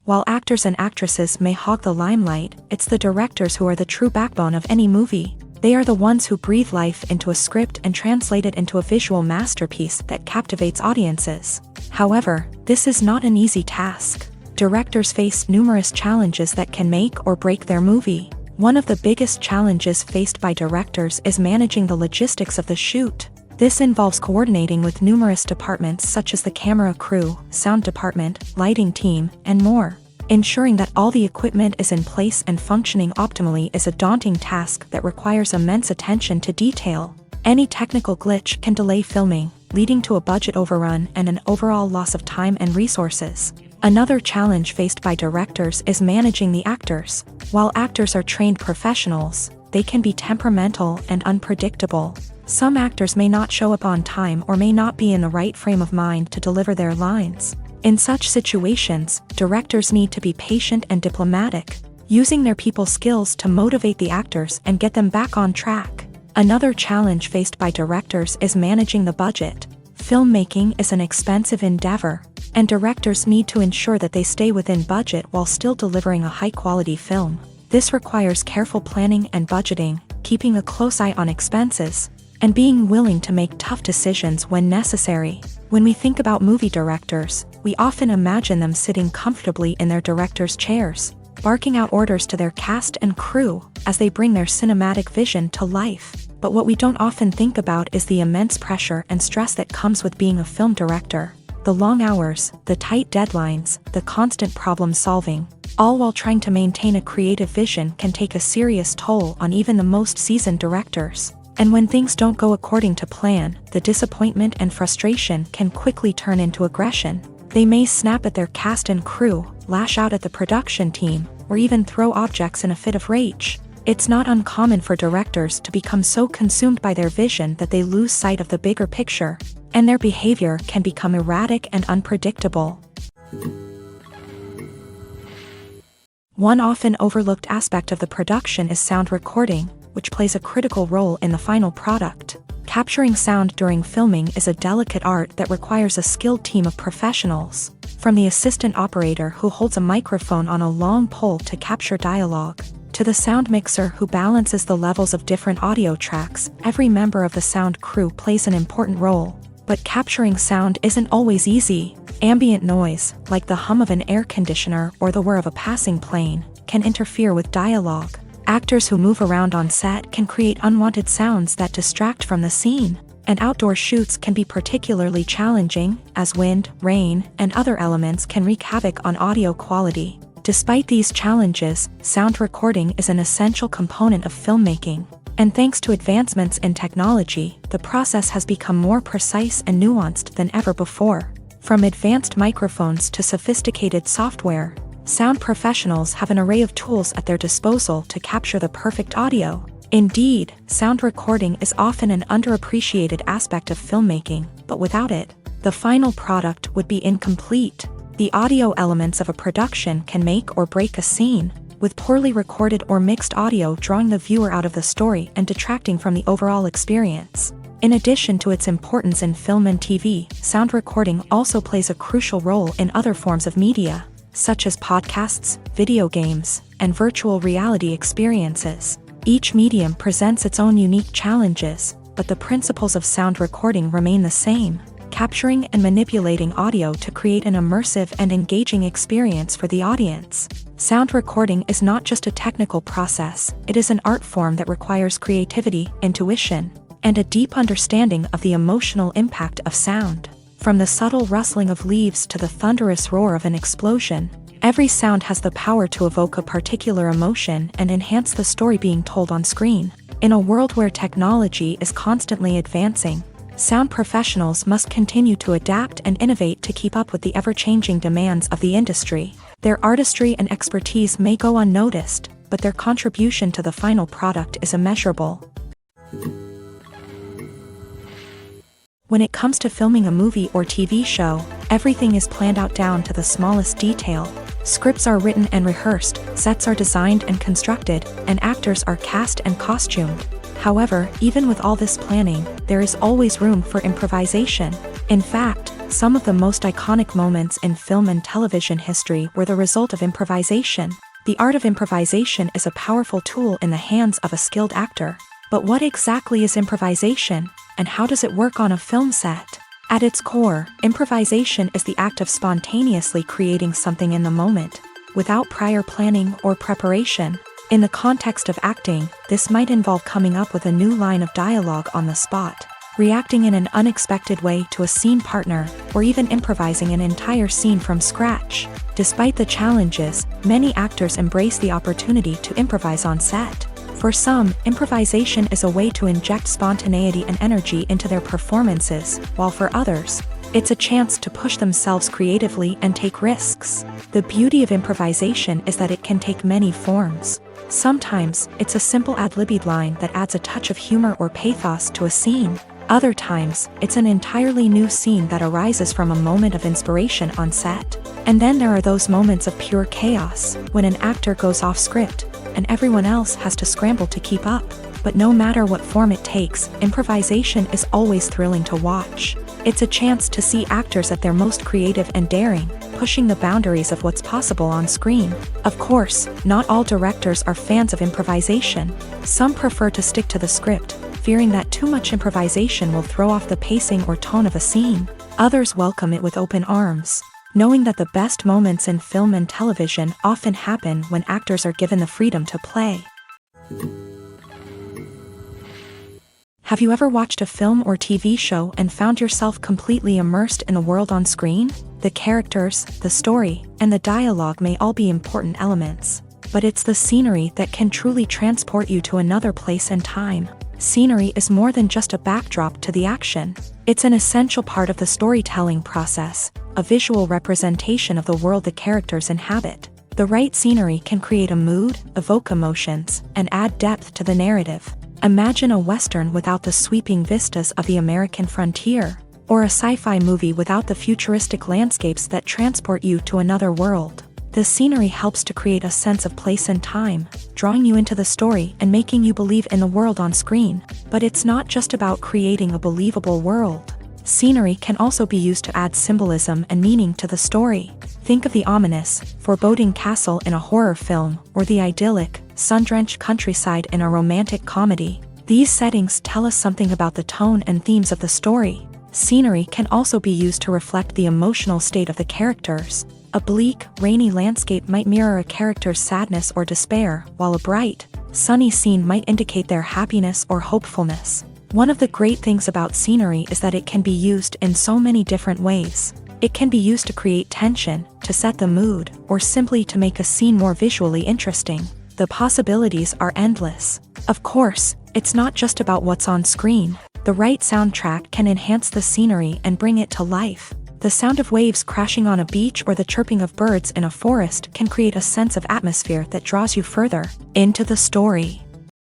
While actors and actresses may hog the limelight, it's the directors who are the true backbone of any movie. They are the ones who breathe life into a script and translate it into a visual masterpiece that captivates audiences. However, this is not an easy task. Directors face numerous challenges that can make or break their movie. One of the biggest challenges faced by directors is managing the logistics of the shoot. This involves coordinating with numerous departments such as the camera crew, sound department, lighting team, and more. Ensuring that all the equipment is in place and functioning optimally is a daunting task that requires immense attention to detail. Any technical glitch can delay filming, leading to a budget overrun and an overall loss of time and resources. Another challenge faced by directors is managing the actors. While actors are trained professionals, they can be temperamental and unpredictable. Some actors may not show up on time or may not be in the right frame of mind to deliver their lines. In such situations, directors need to be patient and diplomatic, using their people skills to motivate the actors and get them back on track. Another challenge faced by directors is managing the budget. Filmmaking is an expensive endeavor, and directors need to ensure that they stay within budget while still delivering a high-quality film. This requires careful planning and budgeting, keeping a close eye on expenses, and being willing to make tough decisions when necessary. When we think about movie directors, we often imagine them sitting comfortably in their director's chairs, barking out orders to their cast and crew as they bring their cinematic vision to life. But what we don't often think about is the immense pressure and stress that comes with being a film director. The long hours, the tight deadlines, the constant problem solving. all while trying to maintain a creative vision can take a serious toll on even the most seasoned directors. And when things don't go according to plan, the disappointment and frustration can quickly turn into aggression. They may snap at their cast and crew, lash out at the production team, or even throw objects in a fit of rage. It's not uncommon for directors to become so consumed by their vision that they lose sight of the bigger picture, and their behavior can become erratic and unpredictable. One often overlooked aspect of the production is sound recording, which plays a critical role in the final product. Capturing sound during filming is a delicate art that requires a skilled team of professionals, from the assistant operator who holds a microphone on a long pole to capture dialogue, to the sound mixer who balances the levels of different audio tracks. Every member of the sound crew plays an important role. But capturing sound isn't always easy. Ambient noise, like the hum of an air conditioner or the whir of a passing plane, can interfere with dialogue. Actors who move around on set can create unwanted sounds that distract from the scene, and outdoor shoots can be particularly challenging, as wind, rain, and other elements can wreak havoc on audio quality. Despite these challenges, sound recording is an essential component of filmmaking, and thanks to advancements in technology, the process has become more precise and nuanced than ever before. From advanced microphones to sophisticated software, sound professionals have an array of tools at their disposal to capture the perfect audio. Indeed, sound recording is often an underappreciated aspect of filmmaking, but without it, the final product would be incomplete. The audio elements of a production can make or break a scene, with poorly recorded or mixed audio drawing the viewer out of the story and detracting from the overall experience. In addition to its importance in film and TV, sound recording also plays a crucial role in other forms of media, such as podcasts, video games, and virtual reality experiences. Each medium presents its own unique challenges, but the principles of sound recording remain the same: capturing and manipulating audio to create an immersive and engaging experience for the audience. Sound recording is not just a technical process, it is an art form that requires creativity, intuition, and a deep understanding of the emotional impact of sound. From the subtle rustling of leaves to the thunderous roar of an explosion, every sound has the power to evoke a particular emotion and enhance the story being told on screen. In a world where technology is constantly advancing, sound professionals must continue to adapt and innovate to keep up with the ever-changing demands of the industry. Their artistry and expertise may go unnoticed, but their contribution to the final product is immeasurable. When it comes to filming a movie or TV show, everything is planned out down to the smallest detail. Scripts are written and rehearsed, sets are designed and constructed, and actors are cast and costumed. However, even with all this planning, there is always room for improvisation. In fact, some of the most iconic moments in film and television history were the result of improvisation. The art of improvisation is a powerful tool in the hands of a skilled actor. But what exactly is improvisation, and how does it work on a film set? At its core, improvisation is the act of spontaneously creating something in the moment, without prior planning or preparation. In the context of acting, this might involve coming up with a new line of dialogue on the spot, reacting in an unexpected way to a scene partner, or even improvising an entire scene from scratch. Despite the challenges, many actors embrace the opportunity to improvise on set. For some, improvisation is a way to inject spontaneity and energy into their performances, while for others, it's a chance to push themselves creatively and take risks. The beauty of improvisation is that it can take many forms. Sometimes, it's a simple ad-libbed line that adds a touch of humor or pathos to a scene. Other times, it's an entirely new scene that arises from a moment of inspiration on set. And then there are those moments of pure chaos, when an actor goes off script, and everyone else has to scramble to keep up. But no matter what form it takes, improvisation is always thrilling to watch. It's a chance to see actors at their most creative and daring, pushing the boundaries of what's possible on screen. Of course, not all directors are fans of improvisation. Some prefer to stick to the script, fearing that too much improvisation will throw off the pacing or tone of a scene. Others welcome it with open arms, knowing that the best moments in film and television often happen when actors are given the freedom to play. Have you ever watched a film or TV show and found yourself completely immersed in the world on screen? The characters, the story, and the dialogue may all be important elements, but it's the scenery that can truly transport you to another place and time. Scenery is more than just a backdrop to the action. It's an essential part of the storytelling process, a visual representation of the world the characters inhabit. The right scenery can create a mood, evoke emotions, and add depth to the narrative. Imagine a Western without the sweeping vistas of the American frontier, or a sci-fi movie without the futuristic landscapes that transport you to another world. The scenery helps to create a sense of place and time, drawing you into the story and making you believe in the world on screen. But it's not just about creating a believable world. Scenery can also be used to add symbolism and meaning to the story. Think of the ominous, foreboding castle in a horror film, or the idyllic, sun-drenched countryside in a romantic comedy. These settings tell us something about the tone and themes of the story. Scenery can also be used to reflect the emotional state of the characters. A bleak, rainy landscape might mirror a character's sadness or despair, while a bright, sunny scene might indicate their happiness or hopefulness. One of the great things about scenery is that it can be used in so many different ways. It can be used to create tension, to set the mood, or simply to make a scene more visually interesting. The possibilities are endless. Of course, it's not just about what's on screen. The right soundtrack can enhance the scenery and bring it to life. The sound of waves crashing on a beach or the chirping of birds in a forest can create a sense of atmosphere that draws you further into the story.